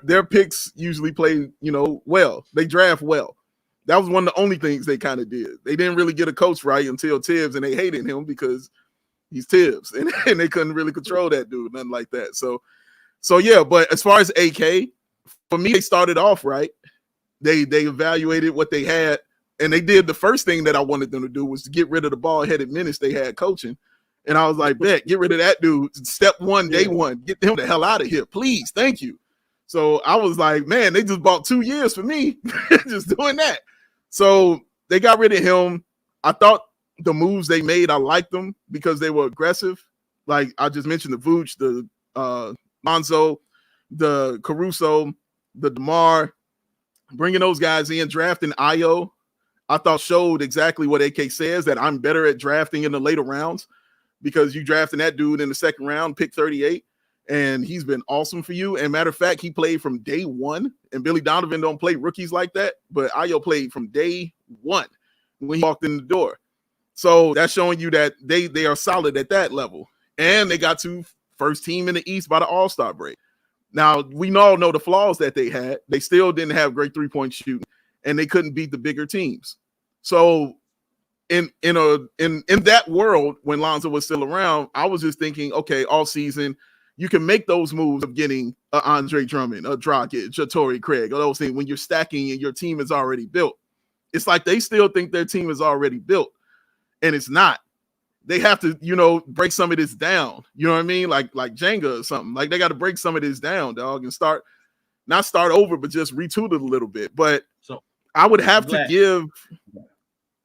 their picks usually play, you know, well. They draft well. That was one of the only things they kind of did. They didn't really get a coach right until Tibbs, and they hated him because he's Tibbs, and they couldn't really control that dude, nothing like that. So yeah, but as far as AK, for me, they started off right. They evaluated what they had, and they did the first thing that I wanted them to do was to get rid of the ball-headed menace they had coaching. And I was like, bet, get rid of that dude. Step one, day one, get him the hell out of here, please. Thank you. So I was like, man, they just bought 2 years for me just doing that. So they got rid of him. I thought the moves they made, I liked them because they were aggressive. Like I just mentioned, the Vooch, the Lonzo, the Caruso, the DeMar, bringing those guys in, drafting Io, I thought showed exactly what AK says, that I'm better at drafting in the later rounds because you drafting that dude in the second round, pick 38. And he's been awesome for you. And matter of fact, he played from day one. And Billy Donovan don't play rookies like that. But Ayo played from day one when he walked in the door. So that's showing you that they are solid at that level. And they got to first team in the East by the All-Star break. Now, we all know the flaws that they had. They still didn't have great three-point shooting. And they couldn't beat the bigger teams. So in that world, when Lonzo was still around, I was just thinking, okay, all season, you can make those moves of getting Andre Drummond, a Dragic, a Torrey Craig, all those things when you're stacking and your team is already built. It's like they still think their team is already built, and it's not. They have to, you know, break some of this down. You know what I mean? Like Jenga or something. Like they got to break some of this down, dog, and not start over, but just retool it a little bit. But so I would have to give.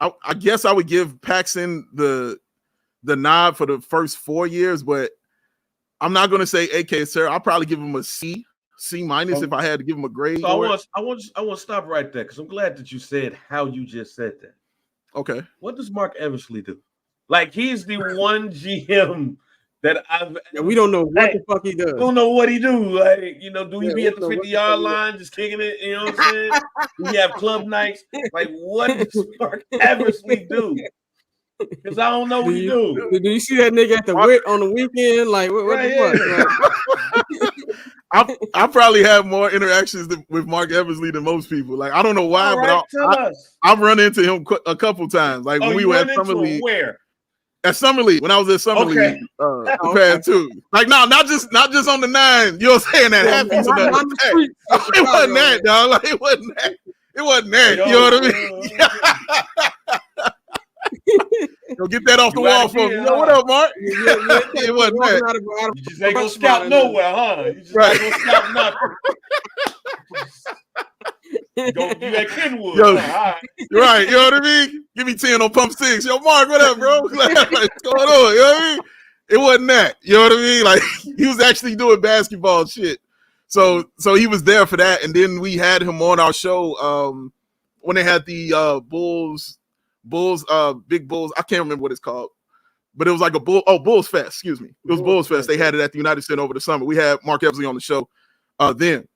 I guess I would give Paxson the nod for the first 4 years, but I'm not going to say AK, sir. I'll probably give him a C minus if I had to give him a grade. So I want to stop right there because I'm glad that you said how you just said that. Okay. What does Mark Eversley do? Like he's the one GM that I've. We don't know what the fuck he does. Don't know what he do. Like, do he be at the 50-yard line just kicking it? You know what I'm saying? Do he have club nights? Like, what does Mark Eversley do? Because I don't know what he do. Do you see that nigga at the WIT on the weekend? Like, what the fuck? I probably have more interactions with Mark Eversley than most people. Like, I don't know why, but I've run into him a couple times. Like, when we were at Summer League. Where? At Summer League, when I was at Summer League, past two. Like, no, not just on the 9. You know what I'm saying? That happens. It wasn't that, dog. Like, it wasn't that. It wasn't that. You know what I mean? Go get that off the wall for me. What up, Mark? It wasn't that. You just ain't gonna scout nowhere, huh? You just ain't gonna scout nothing. You at Kenwood. Yo, right. You know what I mean? Give me 10 on pump 6. Yo, Mark, what up, bro? Like, what's going on? You know what I mean? It wasn't that. You know what I mean? Like, he was actually doing basketball shit. So he was there for that. And then we had him on our show when they had the Big Bulls. I can't remember what it's called. But it was like a Bulls Fest, excuse me. It was Bulls Fest. They had it at the United Center over the summer. We had Mark Eversley on the show then.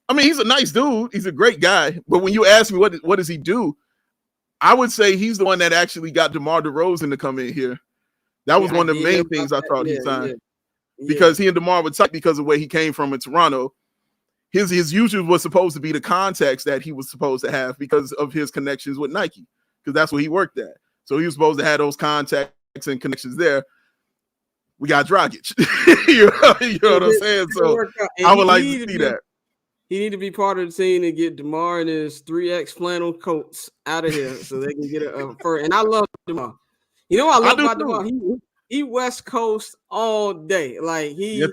I mean, he's a nice dude. He's a great guy. But when you ask me what does he do, I would say he's the one that actually got DeMar DeRozan to come in here. That was one of the main things I thought he signed. Because he and DeMar were tight because of where he came from in Toronto. His usage was supposed to be the context that he was supposed to have because of his connections with Nike. Because that's where he worked at. So he was supposed to have those contacts and connections there. We got Dragic. you know what I'm saying? So I would like to see that. He need to be part of the team and get DeMar and his 3X flannel coats out of here so they can get a fur. And I love DeMar. You know what I love about DeMar? He West Coast all day. Like he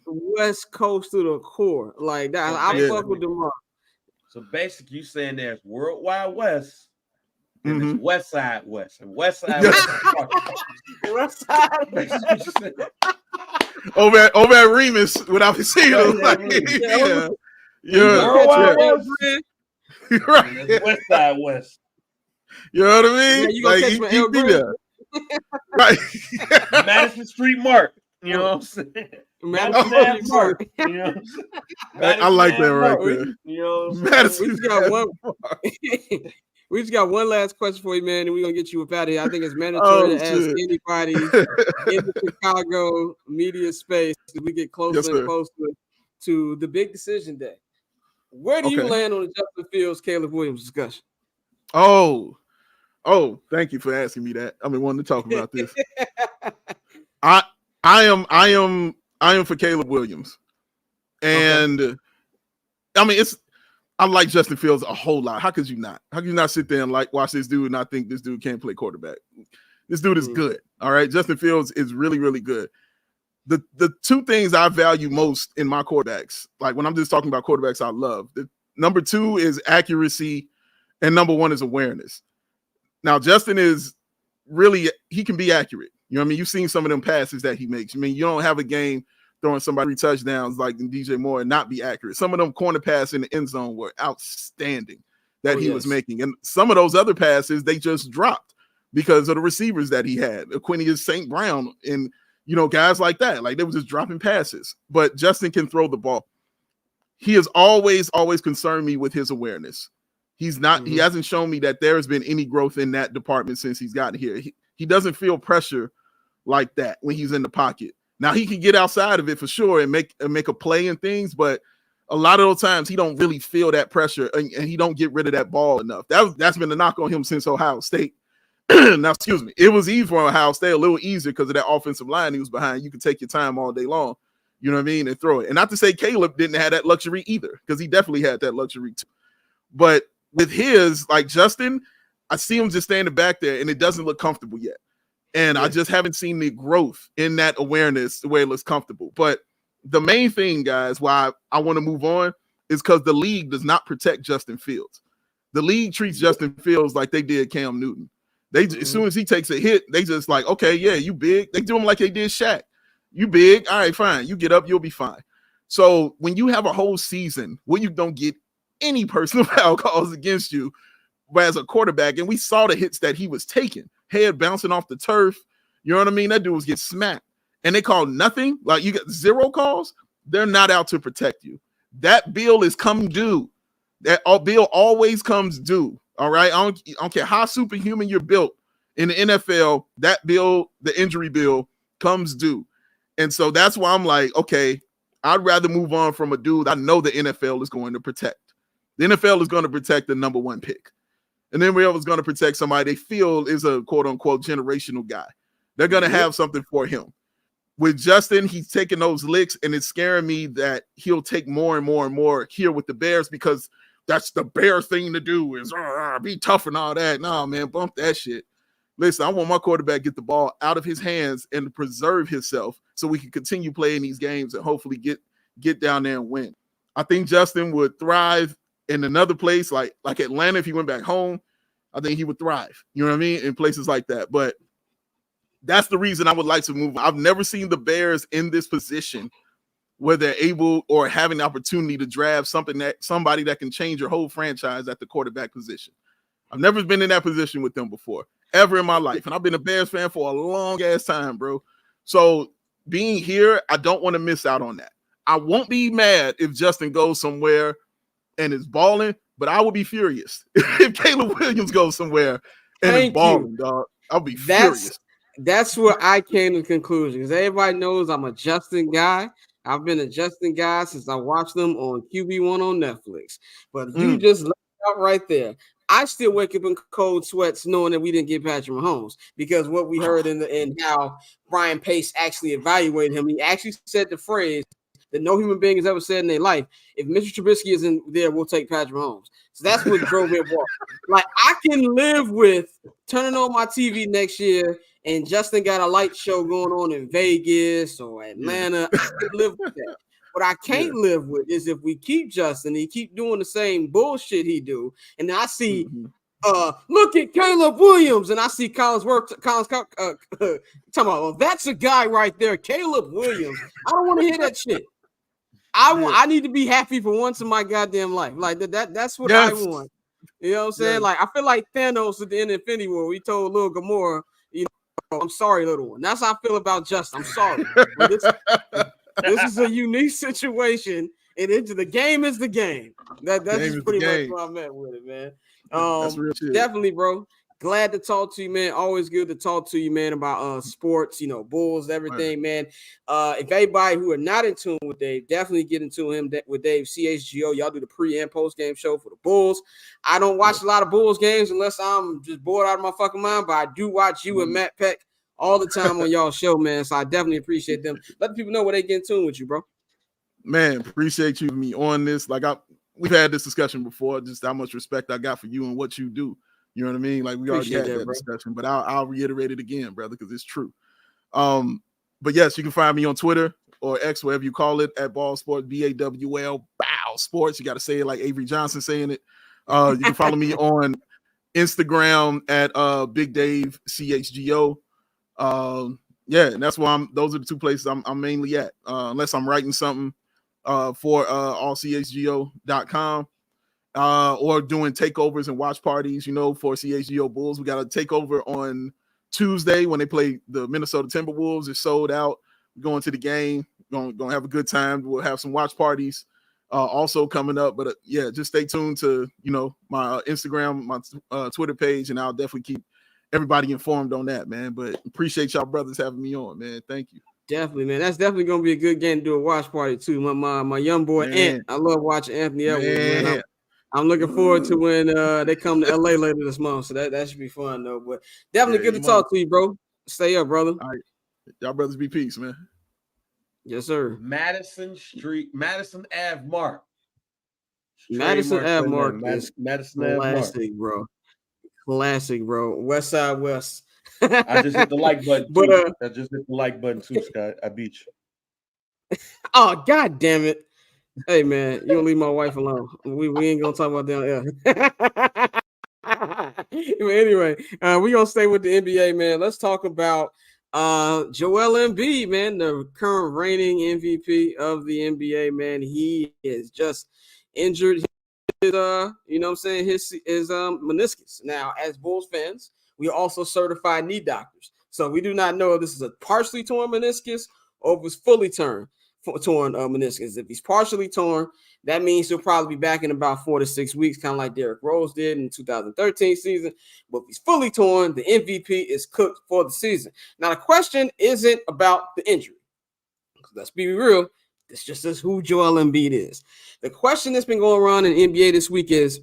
West Coast to the core. Like that. I fuck with DeMar. So basically, you saying there's Worldwide West. And it's West Side West. And West Side West. Over at Remus, without seeing him. Right. West Side West. You know what I mean? Yeah, you gonna catch my be there. Right. Madison Street Mark. You know what I'm saying? Madison Street Mark. You know what I'm saying? I like that right there. You know Madison We just got one last question for you, man, and we're gonna get you up out of here. I think it's mandatory to ask anybody in the Chicago media space as we get closer and closer to the big decision day. Where do you land on the Justin Fields, Caleb Williams discussion? Oh, thank you for asking me that. I've been wanting to talk about this. I am for Caleb Williams. And I mean I like Justin Fields a whole lot. How could you not? How could you not sit there and watch this dude and not think this dude can't play quarterback? This dude is good. All right. Justin Fields is really, really good. The two things I value most in my quarterbacks, like when I'm just talking about quarterbacks I love, the number 2 is accuracy and number 1 is awareness. Now, Justin is really, he can be accurate. You know what I mean? You've seen some of them passes that he makes. I mean, you don't have a game throwing somebody 3 touchdowns like DJ Moore and not be accurate. Some of them corner passes in the end zone were outstanding that he was making. And some of those other passes, they just dropped because of the receivers that he had. Aquinius St. Brown and, guys like that. Like, they were just dropping passes. But Justin can throw the ball. He has always concerned me with his awareness. He's not, he hasn't shown me that there has been any growth in that department since he's gotten here. He doesn't feel pressure like that when he's in the pocket. Now he can get outside of it for sure and make a play and things, but a lot of those times he don't really feel that pressure and he don't get rid of that ball enough. That's been the knock on him since Ohio State. Now, excuse me, it was easy for Ohio State, a little easier because of that offensive line he was behind. You could take your time all day long, you know what I mean, and throw it. And not to say Caleb didn't have that luxury either, because he definitely had that luxury too. But with his, like Justin, I see him just standing back there and it doesn't look comfortable yet. And I just haven't seen the growth in that awareness the way it looks comfortable. But the main thing, guys, why I want to move on is because the league does not protect Justin Fields. The league treats Justin Fields like they did Cam Newton. As soon as he takes a hit, they just like, okay, yeah, you big. They do him like they did Shaq. You big. All right, fine. You get up, you'll be fine. So when you have a whole season where you don't get any personal foul calls against you as a quarterback, and we saw the hits that he was taking, head bouncing off the turf, you know what I mean? That dude was getting smacked. and they call nothing, like you get 0 calls, they're not out to protect you. That bill is come due. That bill always comes due. All right. I don't care how superhuman you're built in the NFL, that bill, the injury bill, comes due. And so that's why I'm like, okay, I'd rather move on from a dude I know the NFL is going to protect. The NFL is going to protect the number 1 pick. And then we're going to protect somebody they feel is a quote unquote generational guy. They're going to have something for him. With Justin, he's taking those licks, and it's scaring me that he'll take more and more and more here with the Bears, because that's the Bear thing to do is be tough and all that. No, man, bump that shit. Listen, I want my quarterback to get the ball out of his hands and to preserve himself so we can continue playing these games and hopefully get down there and win. I think Justin would thrive in another place like Atlanta. If he went back home, I think he would thrive. You know what I mean? In places like that. But that's the reason I would like to move. I've never seen the Bears in this position where they're able or having the opportunity to draft somebody that can change your whole franchise at the quarterback position. I've never been in that position with them before, ever in my life. And I've been a Bears fan for a long ass time, bro. So being here, I don't want to miss out on that. I won't be mad if Justin goes somewhere and is balling, but I will be furious if Caleb Williams goes somewhere and is balling, dog. I'll be furious. That's where I came to the conclusion, because everybody knows I'm a Justin guy. I've been a Justin guy since I watched them on QB1 on Netflix. But you just left out right there. I still wake up in cold sweats knowing that we didn't get Patrick Mahomes, because what we heard in how Brian Pace actually evaluated him, he actually said the phrase that no human being has ever said in their life: if Mr. Trubisky isn't there, we'll take Patrick Mahomes. So that's what drove it. Like, I can live with turning on my TV next year and Justin got a light show going on in Vegas or Atlanta. I can live with that. What I can't live with is if we keep Justin, he keep doing the same bullshit he do, and I see, look at Caleb Williams, and I see Collins talking about, that's a guy right there, Caleb Williams. I don't want to hear that shit. I need to be happy for once in my goddamn life. Like that's what I want. You know what I'm saying? Like, I feel like Thanos at the end of Infinity War. We told little Gamora, I'm sorry, little one. That's how I feel about Justin. I'm sorry. But this is a unique situation, and the game is the game. That's just pretty much what I meant with it, man. That's real shit. Definitely, bro. Glad to talk to you, man. Always good to talk to you, man, about sports, Bulls, everything, man. If anybody who are not in tune with Dave, definitely get into him with Dave, CHGO. Y'all do the pre and post game show for the Bulls. I don't watch a lot of Bulls games unless I'm just bored out of my fucking mind, but I do watch you and Matt Peck all the time on y'all show, man. So I definitely appreciate them. Let people know where they get in tune with you, bro. Man, appreciate you me on this. Like, we've had this discussion before, just how much respect I got for you and what you do. You know what I mean? Like, we already had that discussion, but I'll reiterate it again, brother, because it's true. But yes, you can find me on Twitter or X, whatever you call it, at Ball Sports, BAWL, Bow Sports. You got to say it like Avery Johnson saying it. You can follow me on Instagram at Big Dave CHGO. And that's why those are the two places I'm mainly at, unless I'm writing something for allchgo.com. Or doing takeovers and watch parties, for CHGO Bulls. We got a takeover on Tuesday when they play the Minnesota Timberwolves. It's sold out. We're going to the game. Gonna have a good time. We'll have some watch parties also coming up. But just stay tuned to my Instagram, my Twitter page, and I'll definitely keep everybody informed on that, man. But appreciate y'all brothers having me on, man. Thank you. Definitely, man. That's definitely gonna be a good game to do a watch party too. My young boy Ant. I love watching Anthony Edwards, man. I'm looking forward to when they come to LA later this month. So that should be fun though. But definitely good to talk to you, bro. Stay up, brother. All right. Y'all brothers be peace, man. Yes, sir. Madison Ave Mark. Madison Ave Mark is Madison classic, bro. Classic, bro. West Side West. I just hit the like button. But I just hit the like button too, Scott. I beat you. Oh, god damn it. Hey man, you don't leave my wife alone. We ain't gonna talk about that. Anyway, we gonna stay with the NBA, man. Let's talk about Joel Embiid, man, the current reigning MVP of the NBA, man. He is just injured his his meniscus. Now, as Bulls fans, we are also certified knee doctors. So we do not know if this is a partially torn meniscus or if it's fully torn meniscus. If he's partially torn, that means he'll probably be back in about 4 to 6 weeks, kind of like Derrick Rose did in the 2013 season. But if he's fully torn, the MVP is cooked for the season. Now, the question isn't about the injury. Let's be real. This just says who Joel Embiid is. The question that's been going around in the NBA this week is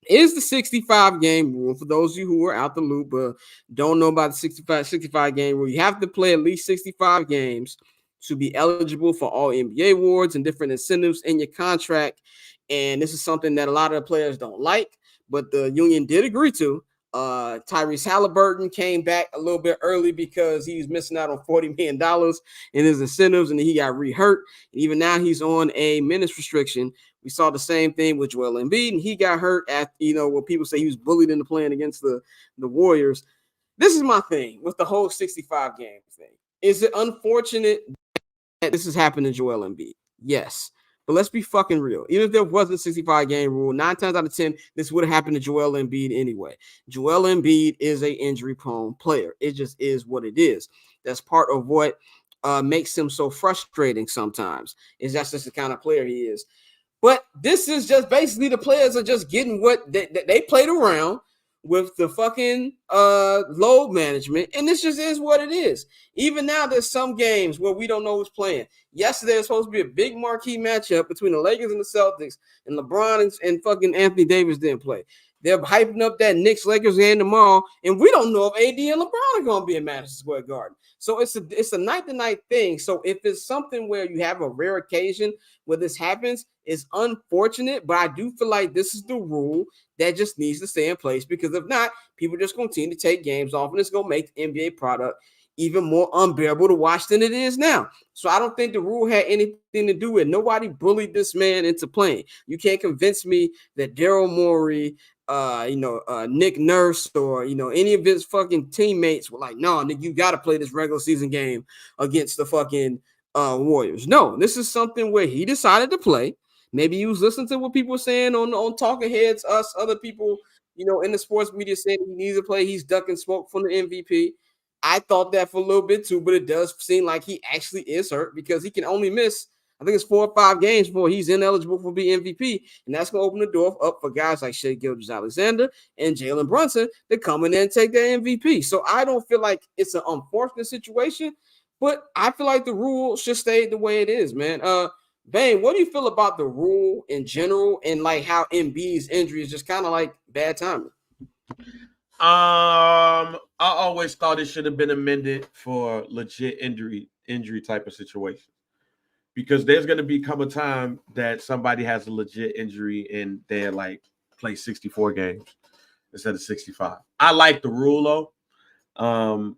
the 65 game rule. For those of you who are out the loop but don't know about the 65 game rule, you have to play at least 65 games to be eligible for all NBA awards and different incentives in your contract. And this is something that a lot of the players don't like, but the union did agree to. Tyrese Halliburton came back a little bit early because he was missing out on $40 million in his incentives, and then he got re-hurt. And even now he's on a minutes restriction. We saw the same thing with Joel Embiid, and he got hurt at, what people say he was bullied into playing against the Warriors. This is my thing with the whole 65 game thing. Is it unfortunate that this has happened to Joel Embiid? Yes. But let's be fucking real. Even if there wasn't a 65 game rule, 9 times out of 10, this would have happened to Joel Embiid anyway. Joel Embiid is an injury-prone player. It just is what it is. That's part of what makes him so frustrating sometimes, is that's just the kind of player he is. But this is just basically the players are just getting what they played around with the fucking load management, and this just is what it is. Even now, there's some games where we don't know who's playing. Yesterday was supposed to be a big marquee matchup between the Lakers and the Celtics, and LeBron and fucking Anthony Davis didn't play. They're hyping up that Knicks-Lakers game tomorrow, and we don't know if AD and LeBron are going to be in Madison Square Garden. So it's a night-to-night thing. So if it's something where you have a rare occasion where this happens, it's unfortunate, but I do feel like this is the rule that just needs to stay in place, because if not, people are just going to continue to take games off, and it's going to make the NBA product even more unbearable to watch than it is now. So I don't think the rule had anything to do with it. Nobody bullied this man into playing. You can't convince me that Daryl Morey, Nick Nurse, or any of his fucking teammates were like, no, Nick, you got to play this regular season game against the fucking Warriors. No, this is something where he decided to play. Maybe he was listening to what people were saying on talking heads, us, other people, in the sports media saying he needs to play. He's ducking smoke from the MVP. I thought that for a little bit too, but it does seem like he actually is hurt, because he can only miss, I think it's 4 or 5 games before he's ineligible for being MVP. And that's going to open the door up for guys like Shai Gilgeous-Alexander and Jalen Brunson to come in there and take their MVP. So I don't feel like it's an unfortunate situation, but I feel like the rule should stay the way it is, man. Bane, what do you feel about the rule in general, and like how Embiid's injury is just kind of like bad timing? I always thought it should have been amended for legit injury type of situation, because there's going to become a time that somebody has a legit injury and they're like play 64 games instead of 65. I like the rule though,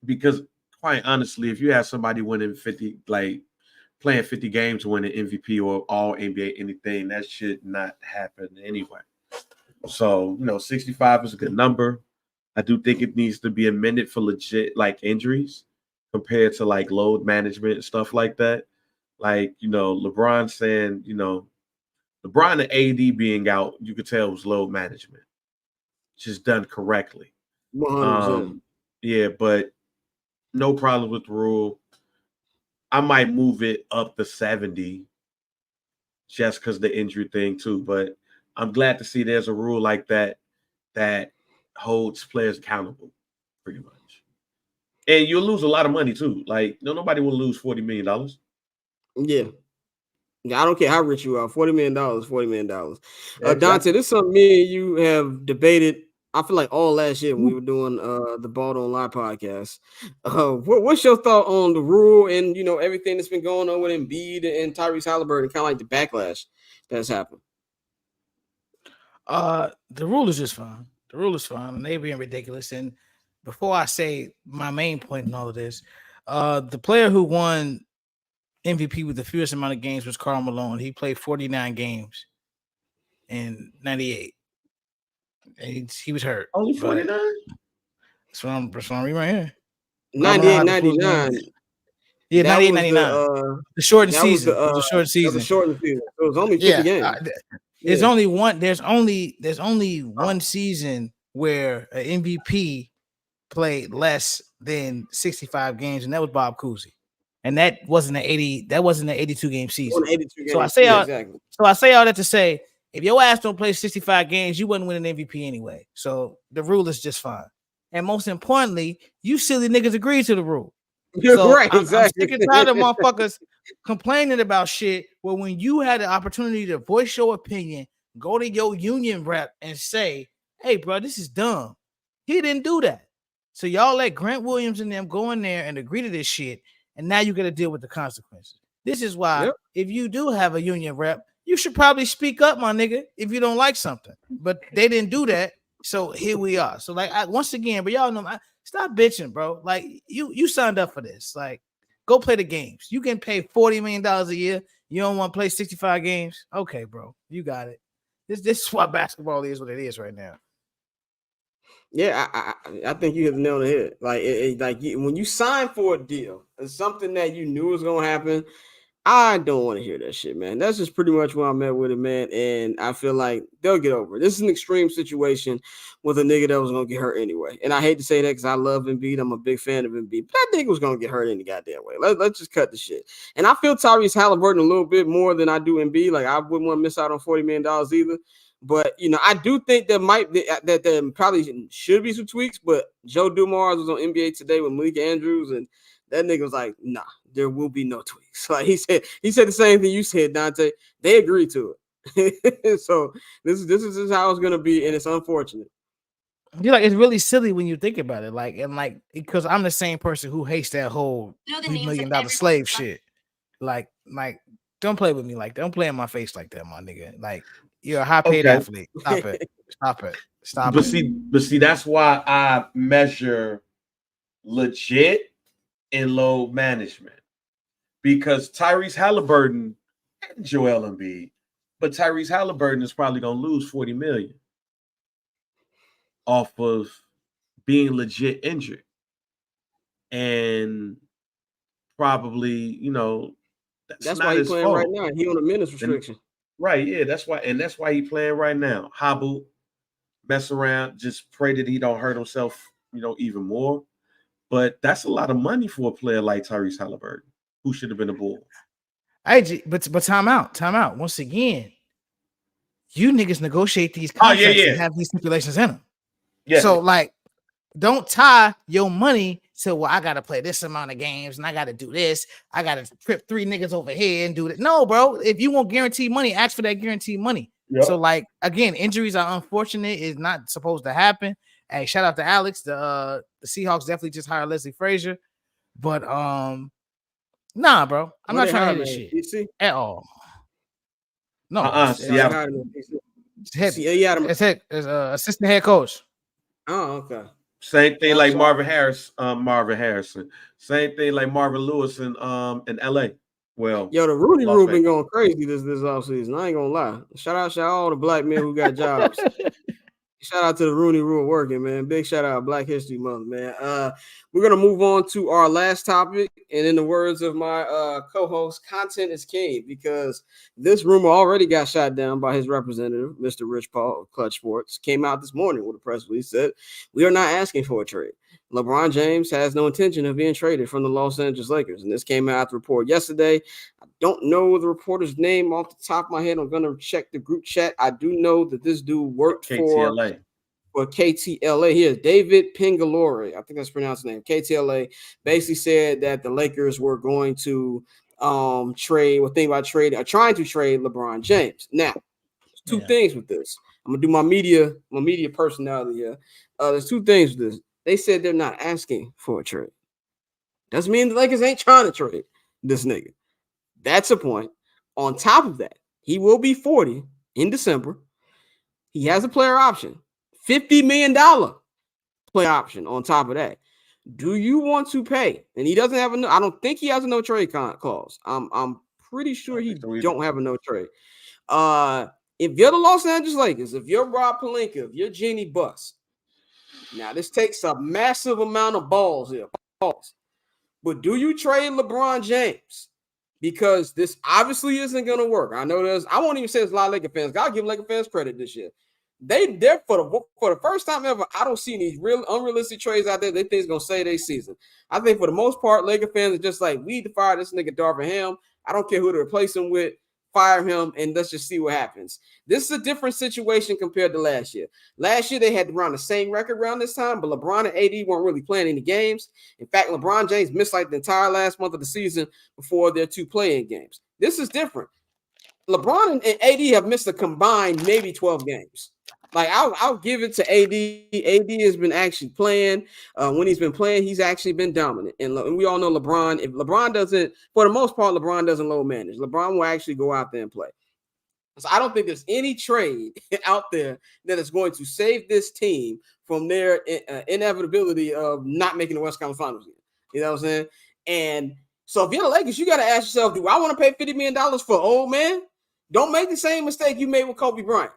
because quite honestly, if you have somebody winning 50, like playing 50 games to win an MVP or all NBA anything, that should not happen anyway. So, 65 is a good number. I do think it needs to be amended for legit like injuries compared to like load management and stuff like that. Like, LeBron saying, LeBron and AD being out, you could tell it was load management. Just done correctly. 100%. Yeah, but no problem with the rule. I might move it up to 70 just because the injury thing too. But I'm glad to see there's a rule like that holds players accountable, pretty much. And you'll lose a lot of money too. Like, nobody will lose $40 million. Yeah. I don't care how rich you are. $40 million, $40 million. Exactly. Dante, this is something me and you have debated, I feel like all last year when we were doing the Ball Don't Lie podcast. What's your thought on the rule and, everything that's been going on with Embiid and Tyrese Halliburton, kind of like the backlash that's happened? The rule is just fine. The rule is fine, and they being ridiculous. And before I say my main point in all of this, the player who won MVP with the fewest amount of games was Karl Malone. He played 49 games in 98. And he was hurt. Only 49? That's what I'm reading right here. 98, 99. Yeah, 98, 99. The shortened season. It was a shortened season. It was a shortened season. It was only 50 games. There's only one season where an MVP played less than 65 games, and that was Bob Cousy. And that wasn't an 82 game season. 82 games. So I say exactly. So I say all that to say, if your ass don't play 65 games, you wouldn't win an MVP anyway. So the rule is just fine. And most importantly, you silly niggas agreed to the rule. You're so right, exactly. I'm sick and tired of motherfuckers complaining about shit. Well, when you had the opportunity to voice your opinion, go to your union rep and say, hey, bro, this is dumb. He didn't do that. So y'all let Grant Williams and them go in there and agree to this shit. And now you got to deal with the consequences. This is why if you do have a union rep, you should probably speak up, my nigga, if you don't like something. But they didn't do that. So here we are. So like once again, but y'all know, stop bitching, bro. Like you signed up for this. Like go play the games. You can pay $40 million a year. You don't want to play 65 games. Okay, bro. You got it. This is what basketball is what it is right now. Yeah, I think you hit the nail on the head. Like when you sign for a deal, it's something that you knew was gonna happen. I don't want to hear that shit, man. That's just pretty much where I'm at with it, man. And I feel like they'll get over it. This is an extreme situation with a nigga that was gonna get hurt anyway. And I hate to say that because I love Embiid. I'm a big fan of Embiid, but that nigga was gonna get hurt any goddamn way. Let's just cut the shit. And I feel Tyrese Halliburton a little bit more than I do Embiid. Like I wouldn't want to miss out on $40 million either. But I do think there probably should be some tweaks. But Joe Dumars was on NBA Today with Malik Andrews, and that nigga was like, "Nah, there will be no tweaks." Like he said the same thing you said, Dante. They agreed to it. So this is how it's gonna be, and it's unfortunate. You're like, it's really silly when you think about it. Like, and like, because I'm the same person who hates that whole $3 million slave shit. Like, don't play with me like that. Don't play in my face like that, my nigga. Like, you're a high paid athlete. Stop it. But see, that's why I measure legit and load management, because Tyrese Halliburton and Joel Embiid, but Tyrese Halliburton is probably gonna lose $40 million off of being legit injured, and probably that's why he's playing right now. He on a minutes restriction. Right, yeah, that's why he's playing right now. Hobble, mess around, just pray that he don't hurt himself, even more. But that's a lot of money for a player like Tyrese Halliburton, who should have been a Bull. But time out. Once again, you niggas negotiate these contracts and have these stipulations in them. Yeah. So like, don't tie your money to, well, I gotta play this amount of games and I gotta do this. I gotta trip 3 niggas over here and do that. No, bro. If you want guaranteed money, ask for that guaranteed money. Yep. So like, again, injuries are unfortunate. It's not supposed to happen. Hey, shout out to Alex. The Seahawks definitely just hired Leslie Frazier. But nah, bro. I'm not trying to hear this shit at all. No. It's assistant head coach. Oh, okay. Same thing like Marvin Harrison. Same thing like Marvin Lewis in LA. Well, the Rooney Rule been going crazy this offseason. I ain't gonna lie. Shout out all the black men who got jobs. Shout out to the Rooney Rule working, man. Big shout out Black History Month, man. We're gonna move on to our last topic, and in the words of my co-host, content is king, because this rumor already got shot down by his representative, Mr. Rich Paul of Clutch Sports. Came out this morning with a press release, said, "We are not asking for a trade. LeBron James has no intention of being traded from the Los Angeles Lakers." And this came out after the report yesterday. I don't know the reporter's name off the top of my head. I'm going to check the group chat. I do know that this dude worked for KTLA. Here's David Pingalore. I think that's pronounced the name. KTLA basically said that the Lakers were going to trying to trade LeBron James. Now, there's two things with this. I'm going to do my media personality here. There's two things with this. They said they're not asking for a trade. Doesn't mean the Lakers ain't trying to trade this nigga. That's a point. On top of that, he will be 40 in December. He has a player option, $50 million player option on top of that. Do you want to pay? And he doesn't have I don't think he has a no trade clause. I'm pretty sure he don't have a no trade. If you're the Los Angeles Lakers, if you're Rob Pelinka, if you're Jeannie Buss, now this takes a massive amount of balls here. But do you trade LeBron James? Because this obviously isn't going to work. I know I won't even say there's a lot of Laker fans. I'll give Laker fans credit this year. they're for the first time ever, I don't see any real unrealistic trades out there they think is gonna save their season. I think for the most part, Laker fans are just like, we need to fire this nigga Darvin Ham. I don't care who to replace him with, fire him, and let's just see what happens. This is a different situation compared to last year. Last year they had around the same record around this time, but LeBron and AD weren't really playing any games. In fact, LeBron James missed like the entire last month of the season before their 2 play-in games. This is different. LeBron and AD have missed a combined maybe 12 games. Like I'll give it to AD. AD has been actually playing. When he's been playing, he's actually been dominant. And we all know LeBron. If LeBron doesn't, for the most part, LeBron doesn't low manage. LeBron will actually go out there and play. So I don't think there's any trade out there that is going to save this team from their inevitability of not making the West Conference Finals again. You know what I'm saying? And so if you're the Lakers, you got to ask yourself, do I want to pay $50 million for an old man? Don't make the same mistake you made with Kobe Bryant,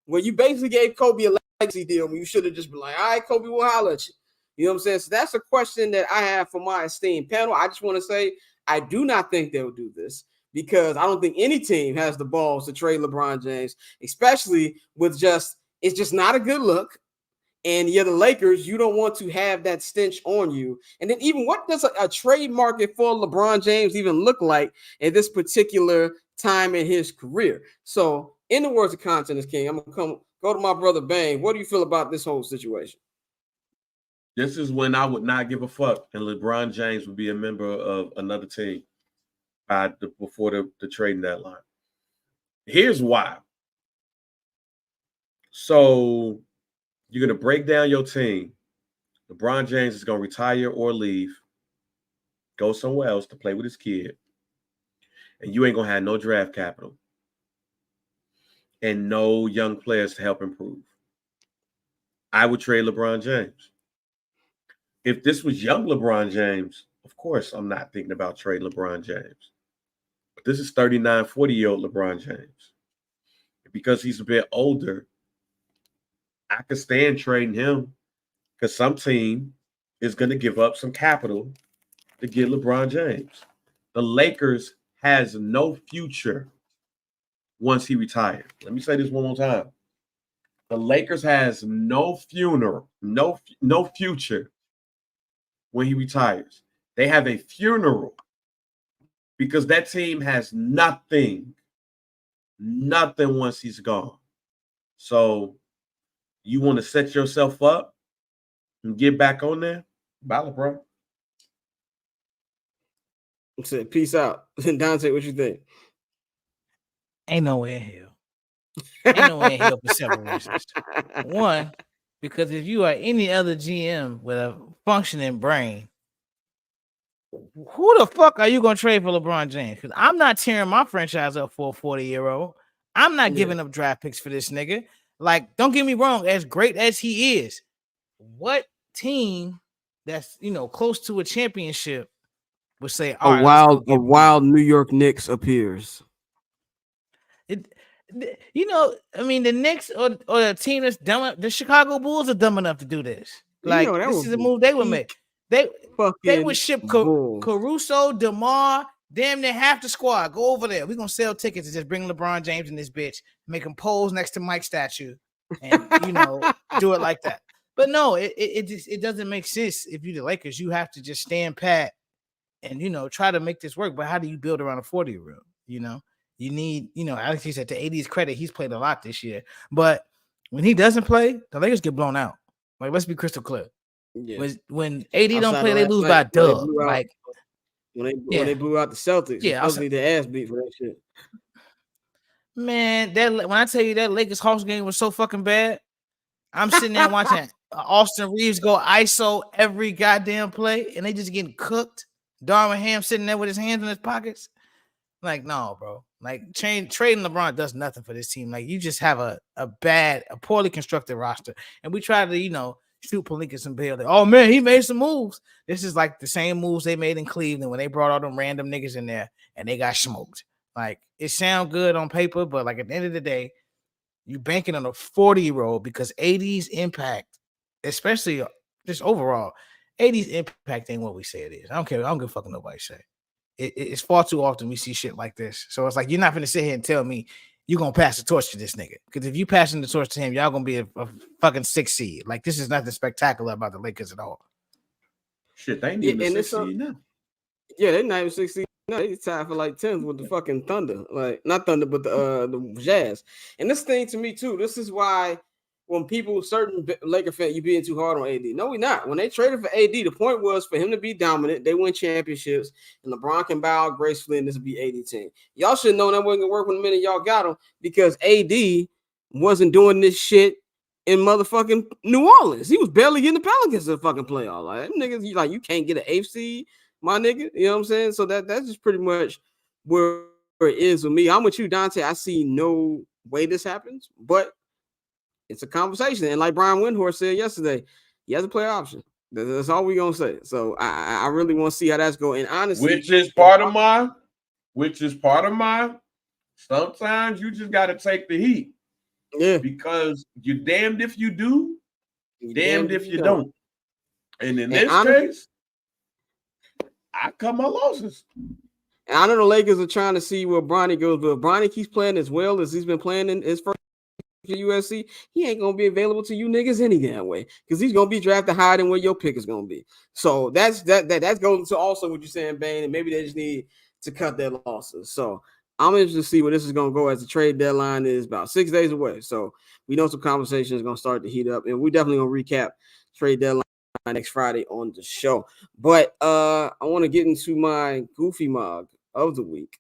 where you basically gave Kobe a legacy deal when you should have just been like, all right, Kobe, we'll holler at you. You know what I'm saying? So that's a question that I have for my esteemed panel. I just want to say I do not think they'll do this because I don't think any team has the balls to trade LeBron James, especially with it's just not a good look. And you're the Lakers, you don't want to have that stench on you. And then even what does a trade market for LeBron James even look like at this particular time in his career? So in the words of Content is King, I'm going to go to my brother Bane. What do you feel about this whole situation? This is when I would not give a fuck and LeBron James would be a member of another team before the trading deadline. Here's why. So you're going to break down your team. LeBron James is going to retire or leave, go somewhere else to play with his kid. And you ain't going to have no draft capital and no young players to help improve. I would trade LeBron James. If this was young LeBron James, of course, I'm not thinking about trading LeBron James. But this is 39, 40-year-old LeBron James. Because he's a bit older, I could stand trading him because some team is going to give up some capital to get LeBron James. The Lakers has no future once he retired. Let me say this one more time. The Lakers has no future when he retires. They have a funeral because that team has nothing once he's gone. So you want to set yourself up and get back on there? Bye, LeBron. Said peace out. Dante, what you think? Ain't no way in hell. Ain't no way in hell for several reasons. One, because if you are any other GM with a functioning brain, who the fuck are you going to trade for LeBron James? Because I'm not tearing my franchise up for a 40-year-old. I'm not giving up draft picks for this nigga. Like, don't get me wrong, as great as he is, what team that's, close to a championship would say, a wild New York Knicks appears? The Knicks or the team that's dumb, the Chicago Bulls are dumb enough to do this. Like, this is a move they would make. They would ship Caruso, DeMar, damn near half the squad. Go over there. We're going to sell tickets and just bring LeBron James in this bitch, make him pose next to Mike's statue, and, do it like that. But no, it doesn't make sense. If you're the Lakers, you have to just stand pat and, try to make this work. But how do you build around a 40-year-old? You need, Alex, he said to AD's credit, he's played a lot this year. But when he doesn't play, the Lakers get blown out. Like, let's be crystal clear. Yeah. When AD don't play, they lose by a dub. Like when they blew out the Celtics, supposedly the ass beat for that shit. Man, when I tell you that Lakers Hawks game was so fucking bad, I'm sitting there watching Austin Reeves go ISO every goddamn play, and they just getting cooked. Darvin Ham sitting there with his hands in his pockets. Like, no, bro. Like, trading LeBron does nothing for this team. Like, you just have a poorly constructed roster. And we try to, shoot Pelinka and Bill. Like, oh, man, he made some moves. This is like the same moves they made in Cleveland when they brought all them random niggas in there and they got smoked. Like, it sounds good on paper, but, like, at the end of the day, you banking on a 40-year-old because AD's impact, especially just overall, AD's impact ain't what we say it is. I don't care. I don't give a fuck what nobody say. It's far too often we see shit like this. So it's like, you're not going to sit here and tell me you're gonna pass the torch to this nigga. Because if you passing the torch to him, y'all gonna be a fucking 6 seed. Like, this is nothing spectacular about the Lakers at all. Shit, they ain't even a 6 seed now. Yeah, they're not even 6 seed. No, they tied for like 10th with the fucking Thunder. Like, not Thunder, but the Jazz. And this thing to me too, this is why when certain Laker fans, you being too hard on AD. No, we're not. When they traded for AD, the point was for him to be dominant. They win championships, and LeBron can bow out gracefully, and this will be AD team. Y'all should know that wasn't gonna work when the minute y'all got him, because AD wasn't doing this shit in motherfucking New Orleans. He was barely getting the Pelicans to the fucking playoff. Like, them niggas, you can't get an 8th seed, my nigga. You know what I'm saying? So that's just pretty much where it is with me. I'm with you, Dante. I see no way this happens, but it's a conversation. And like Brian Windhorst said yesterday, he has a player option. That's all we're gonna say. So I really want to see how that's going. And honestly, which is part of my sometimes you just gotta take the heat. Yeah. Because you're damned if you do, damned if you don't. And in this case, I cut my losses. And I know the Lakers are trying to see where Bronny goes, but if Bronny keeps playing as well as he's been playing in his first USC, he ain't gonna be available to you niggas any damn way, because he's gonna be drafted higher than where your pick is gonna be. So that goes to also what you're saying, Bane, and maybe they just need to cut their losses. So I'm interested to see where this is gonna go, as the trade deadline is about 6 days away. So we know some conversation is gonna start to heat up, and we definitely gonna recap trade deadline next Friday on the show. But I want to get into my goofy mug of the week.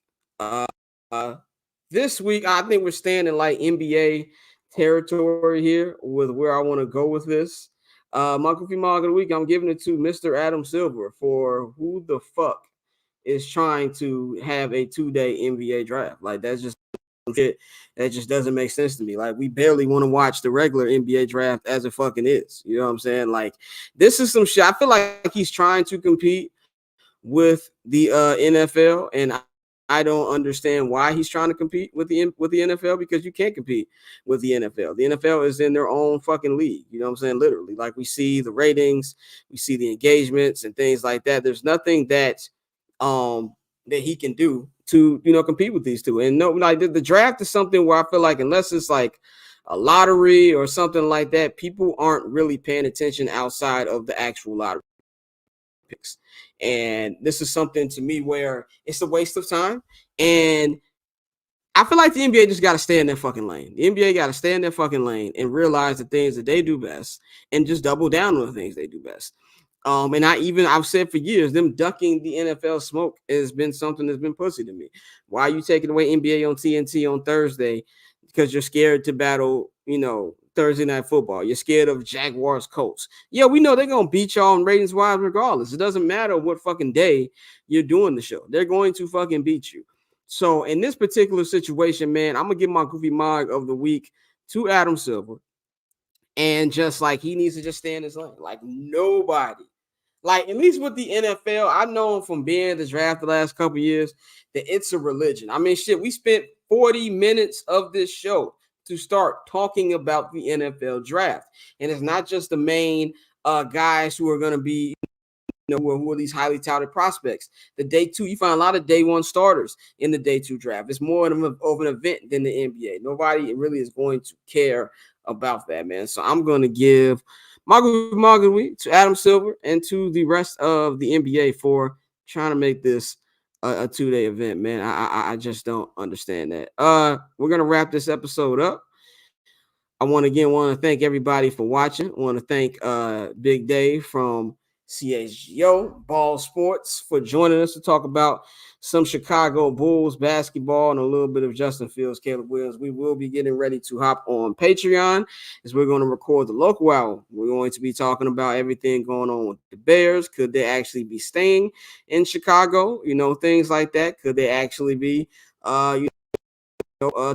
This week I think we're staying in like NBA territory here with where I want to go with this. My goofy mug of the week, I'm giving it to Mr. Adam Silver for who the fuck is trying to have a 2-day NBA draft. Like, that's just shit that just doesn't make sense to me. Like, we barely want to watch the regular NBA draft as it fucking is. You know what I'm saying? Like, this is some shit. I feel like he's trying to compete with the NFL, and I don't understand why he's trying to compete with the NFL, because you can't compete with the NFL. The NFL is in their own fucking league. You know what I'm saying? Literally. Like, we see the ratings, we see the engagements and things like that. There's nothing that he can do to, compete with these two. And no, like, the draft is something where I feel like unless it's like a lottery or something like that, people aren't really paying attention outside of the actual lottery picks. And this is something to me where it's a waste of time. And I feel like the NBA just got to stay in their fucking lane. The NBA got to stay in their fucking lane and realize the things that they do best and just double down on the things they do best. And I've said for years, them ducking the NFL smoke has been something that's been pussy to me. Why are you taking away NBA on TNT on Thursday? Because you're scared to battle, Thursday night football. You're scared of Jaguars Colts. Yeah, we know they're going to beat y'all in ratings wise regardless. It doesn't matter what fucking day you're doing the show. They're going to fucking beat you. So in this particular situation, man, I'm going to give my goofy mug of the week to Adam Silver. And just like, he needs to just stay in his lane. Like, nobody. Like, at least with the NFL, I know from being at the draft the last couple of years that it's a religion. I mean, shit, we spent 40 minutes of this show to start talking about the NFL draft. And it's not just the main guys who are going to be, who are these highly touted prospects. The day two, you find a lot of day one starters in the day two draft. It's more of an event than the NBA. Nobody really is going to care about that, man. So I'm going to give my week to Adam Silver and to the rest of the NBA for trying to make this a 2-day event, man. I just don't understand that. We're going to wrap this episode up. I want to thank everybody for watching. I want to thank Big Dave from CHGO Ball Sports for joining us to talk about some Chicago Bulls basketball and a little bit of Justin Fields, Caleb Williams. We will be getting ready to hop on Patreon as we're going to record the local hour. We're going to be talking about everything going on with the Bears. Could they actually be staying in Chicago? Things like that. Could they actually be,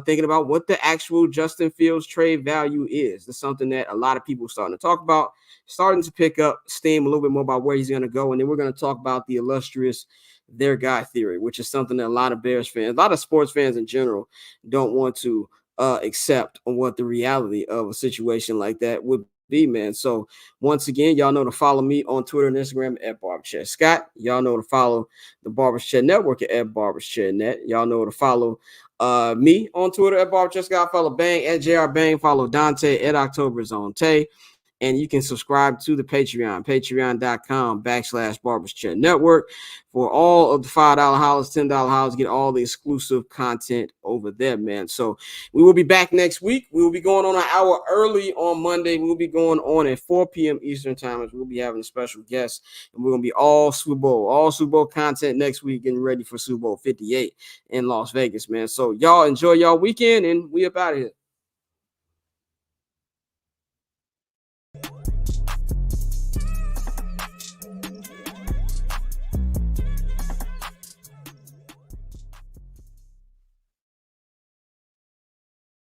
thinking about what the actual Justin Fields trade value is? That's something that a lot of people are starting to talk about, starting to pick up steam a little bit more about where he's going to go. And then we're going to talk about the illustrious their guy theory, which is something that a lot of Bears fans, a lot of sports fans in general, don't want to accept on what the reality of a situation like that would be, man. So once again, y'all know to follow me on Twitter and Instagram at Barberchair Scott. Y'all know to follow the Barberchair Network at BarberchairNet. Y'all know to follow me on Twitter at Barberchair Scott. Follow Bang at JR Bang. Follow Dante at October's Own Tay. And you can subscribe to the Patreon, patreon.com/Barberchair Network. For all of the $5 hollers, $10 hollers, get all the exclusive content over there, man. So we will be back next week. We will be going on an hour early on Monday. We'll be going on at 4 p.m. Eastern time, as we'll be having a special guest. And we're going to be all Super Bowl content next week, getting ready for Super Bowl 58 in Las Vegas, man. So y'all enjoy y'all weekend, and we up out of here.